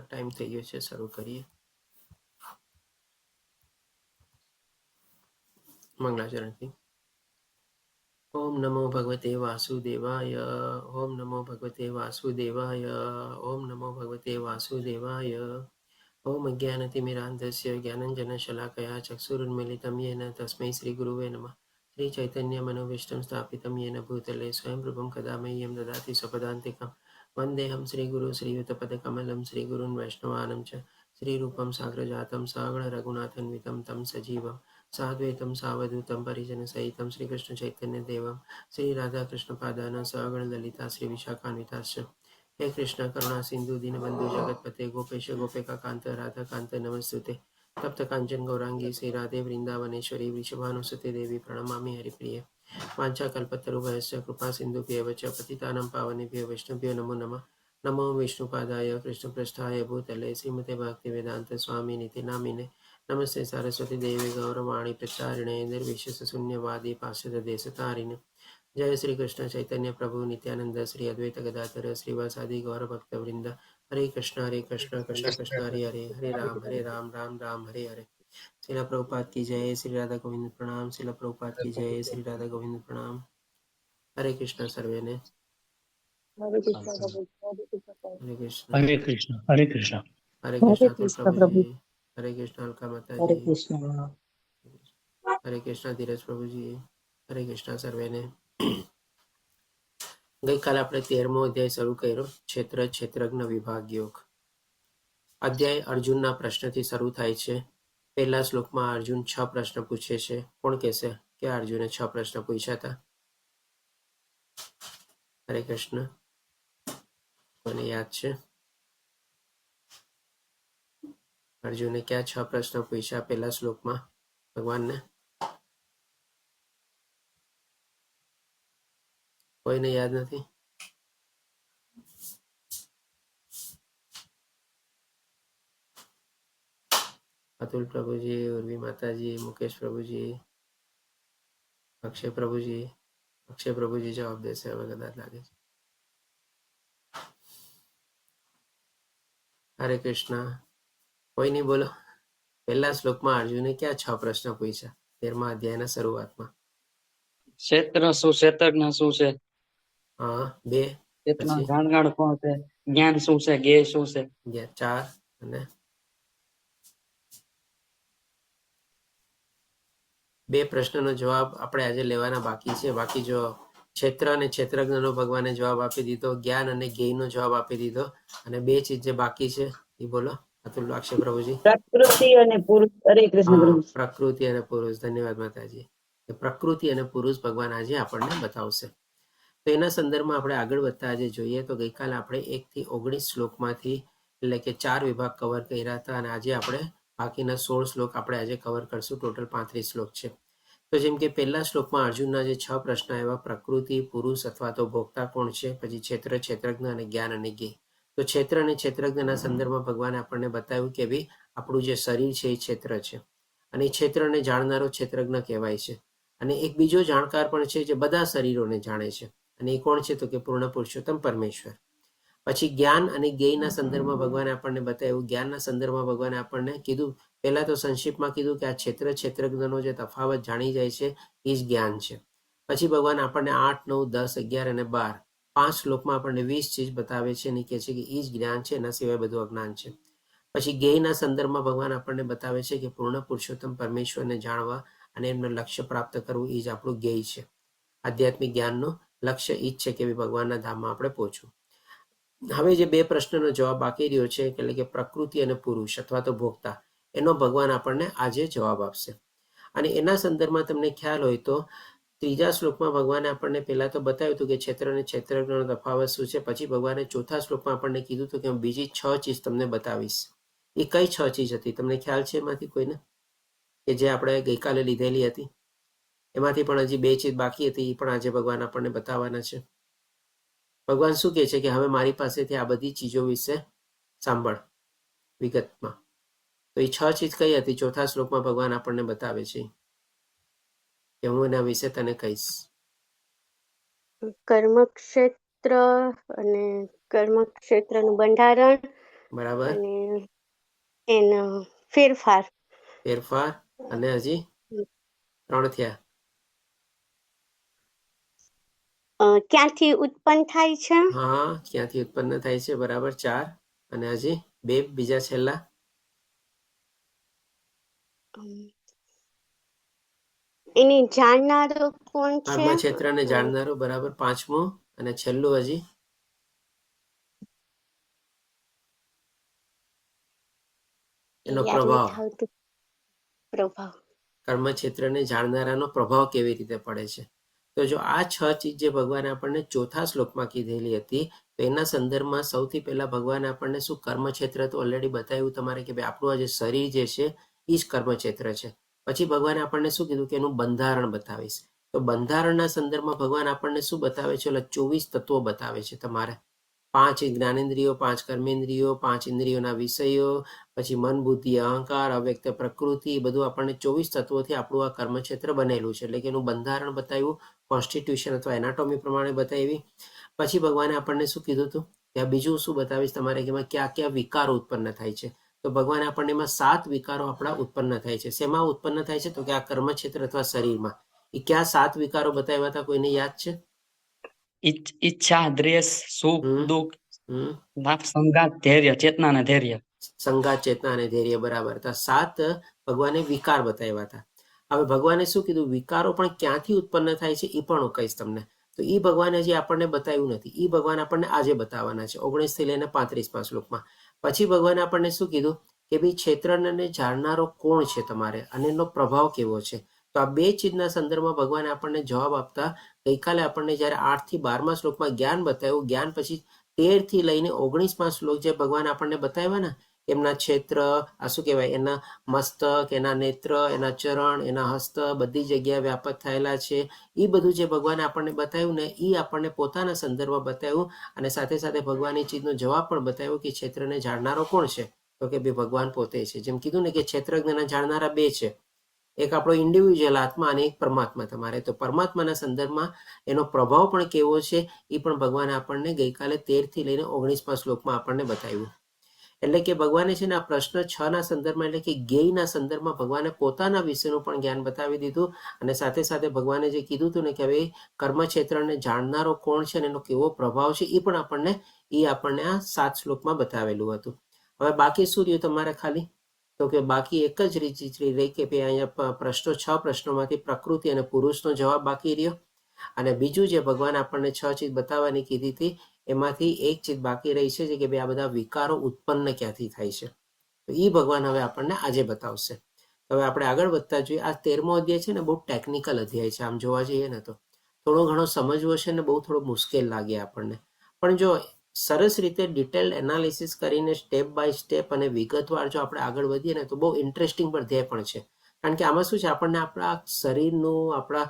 Time થઈ ગયો છે, શરૂ કરીએ. મંગલાચરણથી. ઓમ નમો ભગવતે વાસુદેવાય. ઓમ નમો ભગવતે વાસુદેવાય. ઓમ નમો ભગવતે વાસુદેવાય. ઓમ અજ્ઞાનતિમિરાન્ધસ્ય જ્ઞાનંજનશલાકયા ચક્ષુરુન્મિલિतं येन તસ્मै શ્રીગુરુવે નમઃ. શ્રી ચૈતન્ય મનોભીષ્ટં સ્થાપિतं येन ભૂતલે સ્વયં રૂપं કદા મह्यं દદાતિ स्वपदान्तिकं. वन्देऽहं श्रीगुरु श्रीयुतपदकमलं श्रीगुरून् वैष्णवानं च श्रीरूपं साग्रजातं सागण रघुनाथन्वितं तं सजीवं साद्वैतं सावधूतं परिजनसहितं श्रीकृष्णचैतन्यदेवं श्रीराधाकृष्णपादानं सागण ललिता श्रीविशाखान्विताश्च. हे कृष्ण करुणा सिंधु दीनबंधु जगतपते गोपेश गोपिका कांत राधा कांत नमस्तुते. तप्त कांचन गौरांगी श्री राधे वृंदावनेश्वरी वृषभानुसुते देवी प्रणमामि हरिप्रिय. वाञ्छाकल्पतरुभ्यश्च कृपा सिन्धुभ्येव च पतितानां पावनेभ्यो वैष्णवेभ्यो नमो नमः. नमो विष्णुपादाय कृष्णपृष्ठाय भूतले श्रीमते भक्तिवेदांत स्वामिनिति नामिने. नमस्ते सरस्वती देवी गौरवाणी प्रचारिणे निर्विशेषशून्यवादी पार्षददेशतारिणे. जय श्री कृष्ण चैतन्य प्रभु नित्यानंद श्री अद्वैत गदाधर श्रीवासादि गौर भक्त वृंद. हरे कृष्ण कृष्ण कृष्ण हरे हरे, हरे राम राम राम हरे हरे. श्रीला प्रभुपाद की जय. श्री राधा गोविंद प्रणाम. श्रीला प्रभुपाद की जय. श्री राधा गोविंद प्रणाम. हरे कृष्ण सर्वे ने. हरे कृष्ण प्रभु, हरे कृष्ण. हरे कृष्ण हरे कृष्ण हरे कृष्ण अतुल प्रभु जी. हरे कृष्ण अलका माता हरे जी. कृष्ण हरे कृष्ण धीरज प्रभु जी. हरे कृष्ण सर्वे ने. ગઈકાલે આપણે 13મો અધ્યાય શરૂ કર્યો, ક્ષેત્ર ક્ષેત્રજ્ઞ વિભાગ યોગ. અધ્યાય અર્જુનના પ્રશ્નથી શરૂ થાય છે. પહેલા શ્લોકમાં અર્જુન 6 પ્રશ્ન પૂછે છે. કોણ કહેશે કે અર્જુને 6 પ્રશ્ન પૂછ્યા હતા? હરે કૃષ્ણ. મને યાદ છે અર્જુને ક્યાં 6 પ્રશ્ન પૂછ્યા પહેલા શ્લોકમાં ભગવાનને? કોઈને યાદ નથી? અતુલ પ્રભુજી, ઉર્વી માતાજી, મુકેશ પ્રભુજી, અક્ષય પ્રભુજી જવાબ દેશે હવે કદાચ લાગે છે. હરે કૃષ્ણ. કોઈ નહીં બોલો. પહેલા શ્લોકમાં અર્જુને ક્યાં 6 પ્રશ્ન પૂછ્યા 13મા અધ્યાયના શરૂઆતમાં? ક્ષેત્ર શું, ક્ષેત્રજ્ઞ શું છે, હા 2. ક્ષેત્રનો પછી જાણકાર કોણ છે, જ્ઞાન શું છે, જ્ઞેય શું છે. 4 અને 2 પ્રશ્નનો જવાબ આપણે આજે લેવાના બાકી છે. બાકી જો ક્ષેત્ર અને ક્ષેત્રજ્ઞનો ભગવાને જવાબ આપી દીધો, જ્ઞાન અને જ્ઞેયનો જવાબ આપી દીધો, અને 2 ચીજ જે બાકી છે એ બોલો અતુલ અક્ષય પ્રભુજી. પ્રકૃતિ અને પુરુષ. હરે કૃષ્ણ પ્રભુ. પ્રકૃતિ અને પુરુષ. ધન્યવાદ માતાજી. પ્રકૃતિ અને પુરુષ ભગવાન આજે આપણને બતાવશે. તો એના સંદર્ભમાં આપણે આગળ વધતા આજે જોઈએ તો ગઈકાલે આપણે 1 થી 19 શ્લોકમાંથી એટલે કે 4 વિભાગ કવર કર્યા હતા, અને આજે આપણે બાકીના 16 શ્લોક આપણે આજે કવર કરશું. ટોટલ 35 શ્લોક છે. તો જેમ કે પહેલા શ્લોકમાં અર્જુનના જે 6 પ્રશ્ન આવ્યા, પ્રકૃતિ, પુરુષ અથવા તો ભોગતા કોણ છે, પછી ક્ષેત્ર, ક્ષેત્રજ્ઞ અને જ્ઞાન અને જ્ઞેય. તો ક્ષેત્ર અને ક્ષેત્રજ્ઞના સંદર્ભમાં ભગવાને આપણને બતાવ્યું કે ભાઈ આપણું જે શરીર છે એ ક્ષેત્ર છે, અને એ ક્ષેત્રને જાણનારો ક્ષેત્રજ્ઞ કહેવાય છે. અને એક બીજો જાણકાર પણ છે જે બધા શરીરોને જાણે છે, અને એ કોણ છે તો કે પૂર્ણ પુરુષોત્તમ પરમેશ્વર. પછી જ્ઞાન અને જ્ઞેયના સંદર્ભમાં ભગવાને આપણને બતાવ્યું. જ્ઞાનના સંદર્ભમાં ભગવાને આપણને કીધું, પહેલા તો સંક્ષિપ્તમાં કીધું કે આ ક્ષેત્ર ક્ષેત્રજ્ઞનો જે તફાવત જાણી જાય છે એ જ જ્ઞાન છે. પછી ભગવાન આપણને 8, 9, 10, 11 અને 12 5 શ્લોકમાં આપણને 20 ચીજ બતાવે છે અને કહે છે કે એ જ જ્ઞાન છે, એના સિવાય બધું અજ્ઞાન છે. પછી જ્ઞેયના સંદર્ભમાં ભગવાન આપણને બતાવે છે કે પૂર્ણ પુરુષોત્તમ પરમેશ્વરને જાણવા અને એમનું લક્ષ્ય પ્રાપ્ત કરવું એ જ આપણું જ્ઞેય છે. આધ્યાત્મિક જ્ઞાનનું લક્ષ્ય એ જ છે કે ભગવાનના ધામમાં આપણે પહોંચવું. હવે જે 2 પ્રશ્નનો જવાબ બાકી રહ્યો છે, એટલે કે પ્રકૃતિ અને પુરુષ અથવા તો ભોગતા, એનો ભગવાન આપણને આજે જવાબ આપશે. અને એના સંદર્ભમાં તમને ખ્યાલ હોય તો 3જા શ્લોકમાં ભગવાને આપણને પહેલા તો બતાવ્યું હતું કે ક્ષેત્ર અને ક્ષેત્રજ્ઞનો તફાવત શું છે. પછી ભગવાને 4થા શ્લોકમાં આપણને કીધું હતું કે હું બીજી 6 ચીજ તમને બતાવીશ. એ કઈ 6 ચીજ હતી તમને ખ્યાલ છે એમાંથી કોઈને? કે જે આપણે ગઈકાલે લીધેલી હતી એમાંથી પણ હજી 2 ચીજ બાકી હતી, એ પણ આજે ભગવાન આપણને બતાવવાના છે. ભગવાન શું કહે છે કે હવે મારી પાસેથી આ બધી ચીજો વિશે સાંભળ વિગતમાં. તો એ 6 ચીજ કઈ હતી? 4થા શ્લોકમાં ભગવાન આપણને બતાવે છે કે હું એના વિશે તને કહીશ. કર્મક્ષેત્ર અને કર્મક્ષેત્રનું બંધારણ બરાબર. અને એનો ફેરફાર. ફેરફાર અને હજી 3 થયા. ક્યાંથી ઉત્પન્ન થાય છે? હા, ક્યાંથી ઉત્પન્ન થાય છે, બરાબર. 4 અને હજી 2 બીજા છેલ્લા. એની જાણનારો કોણ છે? કર્મક્ષેત્રને જાણનારો, બરાબર. 5મું અને છેલ્લું હજી એનો યાદ પ્રભાવ. નથી આવતું. પ્રભાવ. કર્મક્ષેત્રને જાણનારાનો પ્રભાવ કેવી રીતે પડે છે. તો જો આ 6 ચીજ જે ભગવાને આપણને ચોથા શ્લોકમાં કીધેલી હતી, તો એના સંદર્ભમાં સૌથી પહેલા ભગવાને આપણને શું કર્મક્ષેત્ર તો ઓલરેડી બતાવ્યું તમારે કે ભાઈ આપણું આ જે શરીર જે છે એ જ કર્મક્ષેત્ર છે. પછી ભગવાને આપણને શું કીધું કે એનું બંધારણ બતાવીશ. તો બંધારણના સંદર્ભમાં ભગવાન આપણને શું બતાવે છે? 24 તત્વો બતાવે છે તમારે. 5 જ્ઞાનેન્દ્રિયો, 5 કર્મેન્દ્રિયો, 5 ઇન્દ્રિયોના વિષયો, પછી મન, બુદ્ધિ, અહંકાર, અવ્યક્ત પ્રકૃતિ, એ બધું આપણને 24 તત્વોથી આપણું આ કર્મક્ષેત્ર બનેલું છે. એટલે કે એનું બંધારણ બતાવ્યું, કોન્સ્ટિટ્યુશન અથવા એનાટોમી પ્રમાણે બતાવી. પછી ભગવાને આપણને શું કીધું હતું કે બીજું શું બતાવીશ તમારે કે એમાં ક્યાં ક્યાં વિકારો ઉત્પન્ન થાય છે. તો ભગવાને આપણને એમાં 7 વિકારો આપણા ઉત્પન્ન થાય છે. શેમાં ઉત્પન્ન થાય છે? તો કે આ કર્મક્ષેત્ર અથવા શરીરમાં. એ ક્યાં 7 વિકારો બતાવ્યા હતા? કોઈને યાદ છે? ઈચ્છા, દ્વેષ, સુખ, દુઃખ, હમ સંગાત, ધૈર્ય, ચેતના અને ધૈર્ય. સંગાત, ચેતના અને ધૈર્ય, બરાબર. તો 7 ભગવાને વિકાર બતાવ્યા હતા. હવે ભગવાને શું કીધું? વિકારો પણ ક્યાંથી ઉત્પન્ન થાય છે એ પણ હું કહીશ તમને. તો એ ભગવાને હજી આપણને બતાવ્યું નથી. એ ભગવાન આપણને આજે બતાવવાના છે, 19 થી લઈને 35મા શ્લોકમાં. પછી ભગવાને આપણને શું કીધું કે ભાઈ ક્ષેત્રને જાણનારો કોણ છે તમારે અને એનો પ્રભાવ કેવો છે. તો આ 2 ચીજના સંદર્ભમાં ભગવાને આપણને જવાબ આપતા ગઈકાલે આપણને જ્યારે 8 થી 12મા શ્લોકમાં જ્ઞાન બતાવ્યું, જ્ઞાન પછી 13 થી લઈને 19મા શ્લોક જે ભગવાન આપણને બતાવ્યા ને, એમના ક્ષેત્ર, આ શું કહેવાય, એના મસ્તક, એના નેત્ર, એના ચરણ, એના હસ્ત બધી જગ્યાએ વ્યાપક થયેલા છે. એ બધું જે ભગવાને આપણને બતાવ્યું ને, એ આપણને પોતાના સંદર્ભમાં બતાવ્યું. અને સાથે સાથે ભગવાન એ ચીજનો જવાબ પણ બતાવ્યો કે ક્ષેત્રને જાણનારો કોણ છે? તો કે ભાઈ ભગવાન પોતે છે. જેમ કીધું ને કે ક્ષેત્રજ્ઞને જાણનારા 2 છે, એક આપણો ઇન્ડિવિજ્યુઅલ આત્મા અને એક પરમાત્મા તમારે. તો પરમાત્માના સંદર્ભમાં એનો પ્રભાવ પણ કેવો છે એ પણ ભગવાને આપણને ગઈકાલે 13 થી લઈને 19મા શ્લોકમાં આપણને બતાવ્યું. એટલે કે ભગવાને છે ને આ પ્રશ્ન 6 ના સંદર્ભમાં, એટલે કે જ્ઞેયના સંદર્ભમાં ભગવાને પોતાના વિશેનું પણ જ્ઞાન બતાવી દીધું. અને સાથે સાથે ભગવાને જે કીધું હતું ને કે હવે કર્મક્ષેત્રને જાણનારો કોણ છે અને એનો કેવો પ્રભાવ છે એ પણ આપણને આ 7 શ્લોકમાં બતાવેલું હતું. હવે બાકી શું રહ્યું તમારે ખાલી? તો કે બાકી એક જ રીત રહી કે ભાઈ અહીંયા પ્રશ્નો 6 પ્રશ્નોમાંથી પ્રકૃતિ અને પુરુષનો જવાબ બાકી રહ્યો. અને બીજું જે ભગવાન આપણને 6 ચીજ બતાવવાની કીધી હતી એમાંથી એક ચીજ બાકી રહી છે કે ભાઈ આ બધા વિકારો ઉત્પન્ન ક્યાંથી થાય છે. તો એ ભગવાન હવે આપણને આજે બતાવશે. હવે આપણે આગળ વધતા જોઈએ. આ 13મો અધ્યાય છે ને બહુ ટેકનિકલ અધ્યાય છે. આમ જોવા જઈએ ને તો થોડો ઘણો સમજવો છે ને બહુ થોડો મુશ્કેલ લાગે આપણને. પણ જો સરસ રીતે ડિટેલ્ડ એનાલિસિસ કરીને સ્ટેપ બાય સ્ટેપ અને વિગતવાર જો આપણે આગળ વધીએ ને તો બહુ ઇન્ટરેસ્ટિંગ પણ ધ્યેય પણ છે. કારણ કે આમાં શું છે, આપણને આપણા શરીરનું, આપણા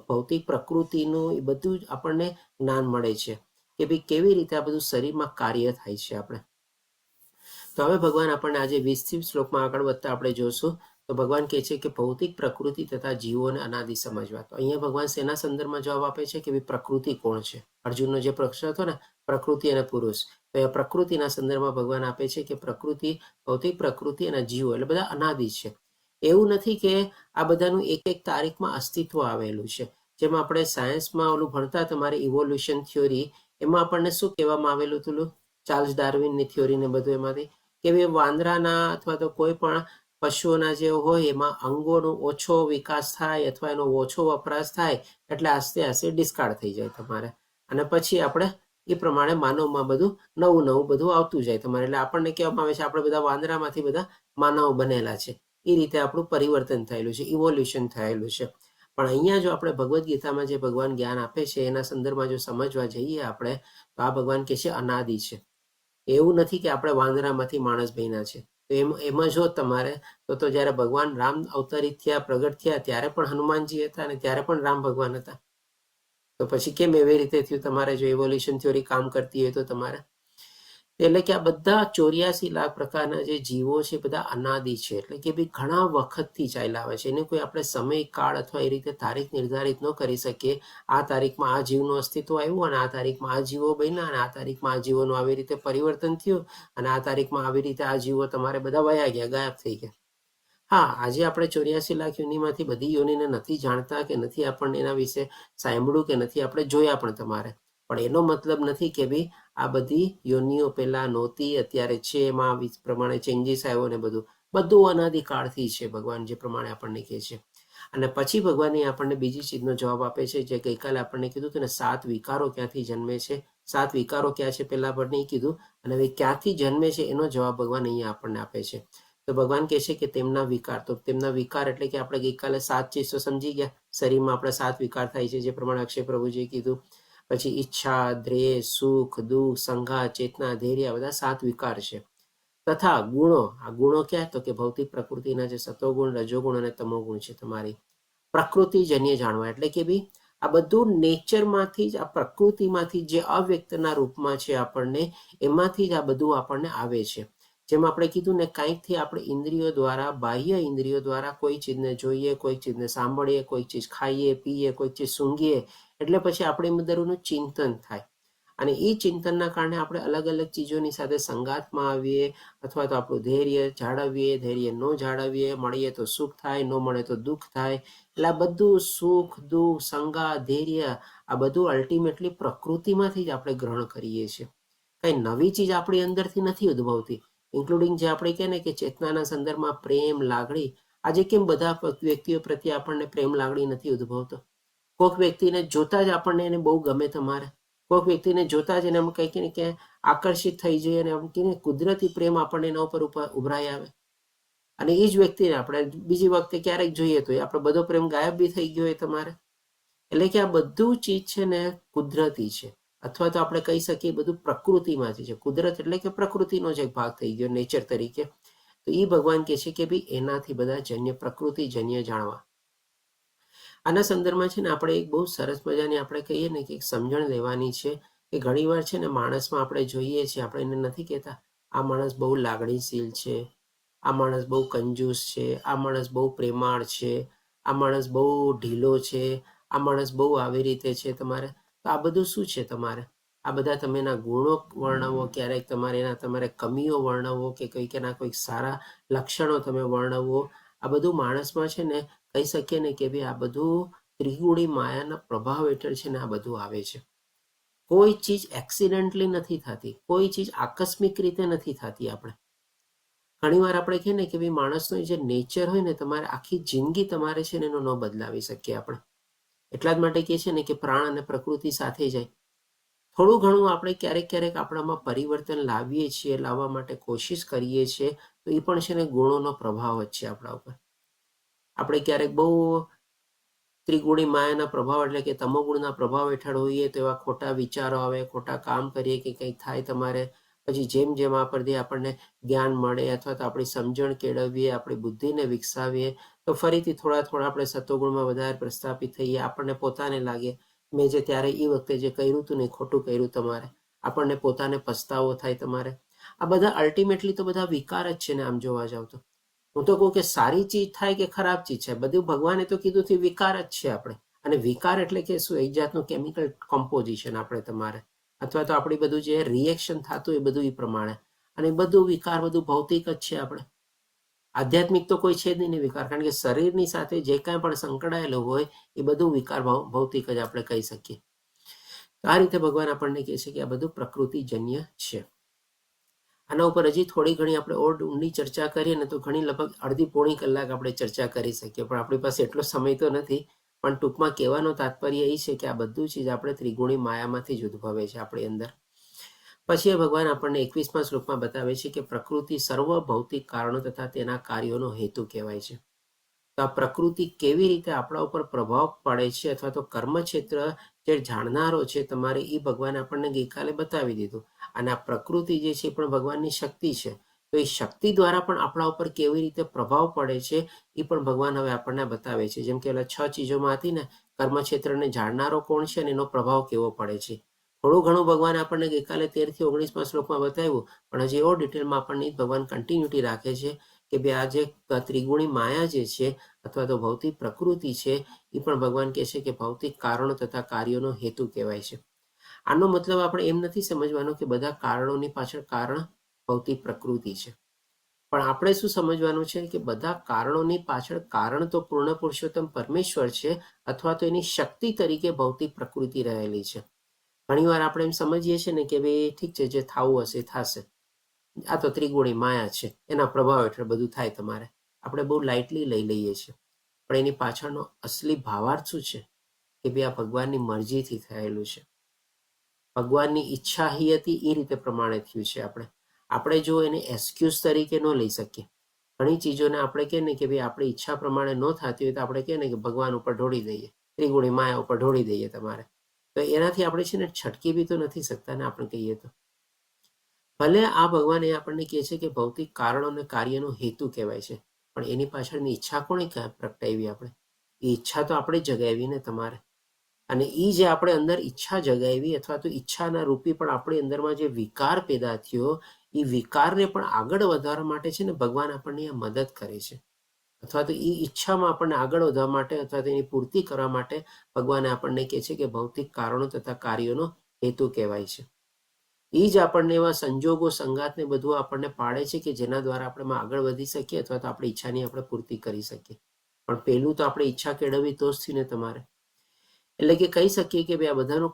ભૌતિક પ્રકૃતિનું એ બધું જ આપણને જ્ઞાન મળે છે કે ભાઈ કેવી રીતે આ બધું શરીરમાં કાર્ય થાય છે આપણે. તો હવે ભગવાન આપણને આજે 20થી શ્લોકમાં આગળ વધતા આપણે જોશું. તો ભગવાન કહે છે કે ભૌતિક પ્રકૃતિ તથા જીવોને અનાદિ સમજવા. તો અહીંયા ભગવાન શેના સંદર્ભમાં જવાબ આપે છે કે ભાઈ પ્રકૃતિ કોણ છે. અર્જુનનો જે પ્રશ્ન હતો ને, પ્રકૃતિ અને પુરુષ, તો એ પ્રકૃતિના સંદર્ભમાં ભગવાન આપે છે કે પ્રકૃતિ, ભૌતિક પ્રકૃતિ અને જીવો એટલે બધા અનાદિ છે. એવું નથી કે આ બધાનું એક એક તારીખમાં અસ્તિત્વ આવેલું છે. જેમ આપણે સાયન્સમાં ઓલું ભણતા તમારે ઇવોલ્યુશન થિયોરી, એમાં આપણને શું કહેવામાં આવેલું હતું, ચાર્લ્સ ડાર્વિનની થિયોરી ને બધું, એમાંથી કે ભાઈ વાંદરાના અથવા તો કોઈ પણ પશુઓના જે હોય એમાં અંગોનો ઓછો વિકાસ થાય અથવા એનો ઓછો વપરાશ થાય એટલે આસ્તે આસ્તે ડિસ્કાર્ડ થઈ જાય તમારે. અને પછી આપણે એ પ્રમાણે માનવમાં બધું નવું નવું બધું આવતું જાય તમારે. એટલે આપણને કહેવામાં આવે છે આપણે બધા વાંદરામાંથી બધા માનવ બનેલા છે. એ રીતે આપણું પરિવર્તન થયેલું છે, ઇવોલ્યુશન થયેલું છે. પણ અહીંયા જો આપણે ભગવદ્ ગીતામાં જે ભગવાન જ્ઞાન આપે છે એના સંદર્ભમાં જો સમજવા જઈએ આપણે, તો આ ભગવાન કહે છે અનાદિ છે. એવું નથી કે આપણે વાંદરામાંથી માણસ બન્યા છે. તો એમાં જો તમારે તો જ્યારે ભગવાન રામ અવતરિત થયા, પ્રગટ થયા, ત્યારે પણ હનુમાનજી હતા અને ત્યારે પણ રામ ભગવાન હતા. તો પછી કેમ એવી રીતે થયું તમારે, જો ઇવોલ્યુશન થિયોરી કામ કરતી હોય તો તમારે. એટલે કે આ બધા 84 લાખ પ્રકારના જે જીવો છે બધા અનાદિ છે, એટલે કે ભાઈ ઘણા વખતથી ચાલ્યા આવે છે. એને કોઈ આપણે સમય કાળ અથવા એ રીતે તારીખ નિર્ધારિત ન કરી શકીએ. આ તારીખમાં આ જીવનું અસ્તિત્વ આવ્યું અને આ તારીખમાં આ જીવો બન્યા અને આ તારીખમાં આ જીવોનું આવી રીતે પરિવર્તન થયું અને આ તારીખમાં આવી રીતે આ જીવો તમારે બધા વયા ગયા, ગાયબ થઈ ગયા. હા, આજે આપણે 84 લાખ યોનિમાંથી બધી યોનિને નથી જાણતા કે નથી આપણને એના વિશે સાંભળ્યું કે નથી આપણે જોયા પણ તમારે, પણ એનો મતલબ નથી કે ભાઈ આ બધી યોનિઓ પહેલા નહોતી, અત્યારે છે, એમાં પ્રમાણે ચેન્જીસ આવ્યો ને બધું અનાદિકાળથી છે, ભગવાન જે પ્રમાણે આપણને કહે છે. અને પછી ભગવાન આપણને બીજી ચીજનો જવાબ આપે છે, જે ગઈકાલે આપણને કીધું હતું ને, 7 વિકારો ક્યાંથી જન્મે છે, 7 વિકારો ક્યાં છે પહેલા આપણને કીધું, અને હવે ક્યાંથી જન્મે છે એનો જવાબ ભગવાન અહીંયા આપણને આપે છે. તો ભગવાન કહે છે કે તેમના વિકાર, તો તેમના વિકાર એટલે કે આપણે ગઈકાલે 7 ચીજ તો સમજી ગયા, શરીરમાં આપણે 7 વિકાર થાય છે, જે પ્રમાણે અક્ષય પ્રભુજીએ કીધું. પછી ઈચ્છા, દ્વેષ, સુખ, દુઃખ, સંઘાત, ચેતના, ધૈર્ય, બધા 7 વિકાર છે. તથા ગુણો, આ ગુણો ક્યાં, તો કે ભૌતિક પ્રકૃતિના જે સતોગુણ, રજોગુણ અને તમોગુણ છે, તમારી પ્રકૃતિજન્ય જાણવા, એટલે કે ભાઈ આ બધું નેચરમાંથી જ, આ પ્રકૃતિમાંથી જે અવ્યક્તના રૂપમાં છે આપણને, એમાંથી જ આ બધું આપણને આવે છે. જેમ આપણે કીધું ને, કાંઈકથી આપણે ઇન્દ્રિયો દ્વારા, બાહ્ય ઇન્દ્રિયો દ્વારા કોઈ ચીજને જોઈએ, કોઈ ચીજને સાંભળીએ, કોઈ ચીજ ખાઈએ, પીએ, કોઈ ચીજ સૂંઘીએ, એટલે પછી આપણી અંદરનું ચિંતન થાય. અને એ ચિંતનના કારણે આપણે અલગ અલગ ચીજોની સાથે સંગાતમાં આવીએ, અથવા તો આપણું ધૈર્ય જાળવીએ, ધૈર્ય ન જાળવીએ, મળીએ તો સુખ થાય, ન મળે તો દુઃખ થાય. એટલે આ બધું સુખ, દુઃખ, સંગાત, ધૈર્ય, આ બધું અલ્ટિમેટલી પ્રકૃતિમાંથી જ આપણે ગ્રહણ કરીએ છીએ. કઈ નવી ચીજ આપણી અંદરથી નથી ઉદ્ભવતી, ઇન્ક્લુડિંગ જે આપણે કહે ને કે ચેતનાના સંદર્ભમાં પ્રેમ, લાગણી. આજે કેમ બધા વ્યક્તિઓ પ્રત્યે આપણને પ્રેમ, લાગણી નથી ઉદ્ભવતો? કોઈક વ્યક્તિને જોતા જ આપણને એને બહુ ગમે, તમારે કોઈક વ્યક્તિને જોતા જ એને આમ કંઈક ને ક્યાંય આકર્ષિત થઈ જઈએ અને આમ કે કુદરતી પ્રેમ આપણને એના ઉપર ઉભરાઈ આવે. અને એ જ વ્યક્તિને આપણે બીજી વખતે ક્યારેક જોઈએ તો આપણો બધો પ્રેમ ગાયબ બી થઈ ગયો હોય તમારે. એટલે કે આ બધું ચીજ છે ને કુદરતી છે, અથવા તો આપણે કહી શકીએ બધું પ્રકૃતિમાંથી છે. કુદરત એટલે કે પ્રકૃતિનો જ એક ભાગ થઈ ગયો નેચર તરીકે. તો એ ભગવાન કહે છે કે ભાઈ એનાથી બધા જન્ય, પ્રકૃતિ જન્ય જાણવા. આના સંદર્ભમાં છે ને આપણે એક બહુ સરસ મજાની આપણે કહીએ ને કે એક સમજણ લેવાની છે કે ઘણીવાર છે ને માણસમાં આપણે જોઈએ છીએ, આપણે એને નથી કહેતા આ માણસ બહુ લાગણીશીલ છે, આ માણસ બહુ કંજૂસ છે, આ માણસ બહુ પ્રેમાળ છે, આ માણસ બહુ ઢીલો છે, આ માણસ બહુ આવી રીતે છે તમારે. તો આ બધું શું છે તમારે? આ બધા તમે એના ગુણો વર્ણવો, ક્યારેક તમારે કમીઓ વર્ણવો, કે કોઈક એના કોઈક સારા લક્ષણો તમે વર્ણવો. આ બધું માણસમાં છે ને કહી શકીએ ને કે ભાઈ આ બધું ત્રિગુણી માયાના પ્રભાવ હેઠળ છે ને આ બધું આવે છે. કોઈ ચીજ એક્સિડન્ટલી નથી થતી, કોઈ ચીજ આકસ્મિક રીતે નથી થતી. આપણે ઘણીવાર આપણે કહીએ ને કે ભાઈ માણસનો જે નેચર હોય ને, તમારે આખી જિંદગી તમારે છે ને એનો ન બદલાવી શકીએ આપણે. એટલા જ માટે કહે છે ને કે પ્રાણ અને પ્રકૃતિ સાથે જાય. થોડું ઘણું આપણે ક્યારેક ક્યારેક આપણામાં પરિવર્તન લાવીએ છીએ, લાવવા માટે કોશિશ કરીએ છીએ, તો એ પણ છે ને ગુણોનો પ્રભાવ જ છે આપણા ઉપર. આપણે ક્યારેક બહુ ત્રિગુણી માયાના પ્રભાવ એટલે કે તમોગુણના પ્રભાવ હેઠળ હોઈએ તો એવા ખોટા વિચારો આવે, ખોટા કામ કરીએ કે કંઈક થાય તમારે. પછી જેમ જેમ આ પરથી આપણને જ્ઞાન મળે અથવા તો આપણી સમજણ કેળવીએ, આપણી બુદ્ધિને વિકસાવીએ, તો ફરીથી થોડા થોડા આપણે સતોગુણમાં વધારે પ્રસ્થાપિત થઈએ. આપણને પોતાને લાગે મેં જે ત્યારે એ વખતે જે કર્યું હતું ને ખોટું કર્યું તમારે. આપણને પોતાને પસ્તાવો થાય તમારે. આ બધા અલ્ટિમેટલી તો બધા વિકાર જ છે ને આમ જોવા જાવ તો. હું તો કહું કે સારી ચીજ થાય કે ખરાબ ચીજ છે, બધું ભગવાને તો કીધું કે વિકાર જ છે આપણે. અને વિકાર એટલે કે શું? એક જાતનું કેમિકલ કોમ્પોઝિશન આપણે તમારે, અથવા તો આપણી બધું જે રિએક્શન થતું એ બધું એ પ્રમાણે. અને બધું વિકાર બધું ભૌતિક જ છે. આપણે આધ્યાત્મિક તો કોઈ છે જ નહીં વિકાર, કારણ કે શરીરની સાથે જે કાંઈ પણ સંકળાયેલું હોય એ બધું વિકાર ભૌતિક જ આપણે કહી શકીએ. તો આ રીતે ભગવાન આપણને કહે છે કે આ બધું પ્રકૃતિજન્ય છે. આના ઉપર હજી થોડી ઘણી આપણે ઊંડી ચર્ચા કરીએ ને તો ઘણી લગભગ અડધી પોણી કલાક આપણે ચર્ચા કરી શકીએ, પણ આપણી પાસે એટલો સમય તો નથી. પણ ટૂંકમાં કહેવાનો તાત્પર્ય એ છે કે આ બધું ચીજ આપણે ત્રિગુણી માયામાંથી જ ઉદ્ભવે છે આપણી અંદર. પછી ભગવાન આપણને 21મા શ્લોકમાં બતાવે છે કે પ્રકૃતિ સર્વ ભૌતિક કારણો તથા તેના કાર્યોનો હેતુ કહેવાય છે. તો આ પ્રકૃતિ કેવી રીતે આપણા ઉપર પ્રભાવ પાડે છે, અથવા તો કર્મક્ષેત્ર જે જાણનારો છે તમારે, એ ભગવાન આપણને ગઈકાલે બતાવી દીધું. અને આ પ્રકૃતિ જે છે એ પણ ભગવાનની શક્તિ છે. તો એ શક્તિ દ્વારા પણ આપણા ઉપર કેવી રીતે પ્રભાવ પડે છે એ પણ ભગવાન હવે આપણને બતાવે છે. જેમ કે ઓલા 6 ચીજોમાં હતી ને, કર્મક્ષેત્રને જાણનારો કોણ છે અને એનો પ્રભાવ કેવો પડે છે. થોડું ઘણું ભગવાન આપણને ગઈકાલે 13 થી 19 શ્લોકમાં બતાવ્યું, પણ હજી એવો ડિટેલમાં આપણને ભગવાન કન્ટિન્યુટી રાખે છે કે બે આ જે ત્રિગુણી માયા જે છે અથવા તો ભૌતિક પ્રકૃતિ છે એ પણ ભગવાન કહે છે કે ભૌતિક કારણો તથા કાર્યોનો હેતુ કહેવાય છે. આનો મતલબ આપણે એમ નથી સમજવાનો કે બધા કારણોની પાછળ કારણ ભૌતિક પ્રકૃતિ છે, પણ આપણે શું સમજવાનું છે કે બધા કારણોની પાછળ કારણ તો પૂર્ણ પુરુષોત્તમ પરમેશ્વર છે અથવા તો એની શક્તિ તરીકે ભૌતિક પ્રકૃતિ રહેલી છે. ઘણીવાર આપણે એમ સમજીએ છીએ ને કે ભાઈ ઠીક છે, જે થવું હશે થશે, આ તો ત્રિગુણી માયા છે, એના પ્રભાવ હેઠળ બધું થાય. તમારે આપણે બહુ લાઇટલી લઈ લઈએ છીએ, પણ એની પાછળનો અસલી ભાવાર્થ શું છે કે ભાઈ આ ભગવાનની મરજીથી થયેલું છે, ભગવાનની ઈચ્છા હતી એ રીતે પ્રમાણે થયું છે. આપણે જો એને એક્સક્યુઝ તરીકે ન લઈ શકીએ. ઘણી ચીજોને આપણે કહે ને કે ભાઈ આપણી ઈચ્છા પ્રમાણે ન થતી હોય તો આપણે કહે ને કે ભગવાન ઉપર ઢોળી દઈએ, ત્રિગુણી માયા ઉપર ઢોળી દઈએ તમારે, તો એનાથી આપણે છે ને છટકી બી તો નથી શકતા ને. આપણે કહીએ તો ભલે આ ભગવાન એ આપણને કહે છે કે ભૌતિક કારણો અને કાર્યનો હેતુ કહેવાય છે, પણ એની પાછળની ઈચ્છા કોણે પ્રગટાવી? આપણે એ ઈચ્છા તો આપણે જગાવી ને તમારે. અને એ જે આપણે અંદર ઈચ્છા જગાવી અથવા તો ઈચ્છાના રૂપી પણ આપણી અંદરમાં જે વિકાર પેદા થયો, એ વિકારને પણ આગળ વધારવા માટે છે ને ભગવાન આપણને મદદ કરે છે, અથવા તો એ ઈચ્છામાં આપણને આગળ વધવા માટે અથવા તો એની પૂર્તિ કરવા માટે ભગવાન આપણને કહે છે કે ભૌતિક કારણો તથા કાર્યોનો હેતુ કહેવાય છે. એ જ આપણને એવા સંજોગો સંગાતને બધું આપણને પાડે છે કે જેના દ્વારા આપણે આગળ વધી શકીએ અથવા તો આપણી ઈચ્છાની આપણે પૂર્તિ કરી શકીએ. પણ પહેલું તો આપણે ઈચ્છા કેળવવી તો જ થી ને તમારે. એટલે કે કહી શકીએ કે ભાઈ આ બધાનું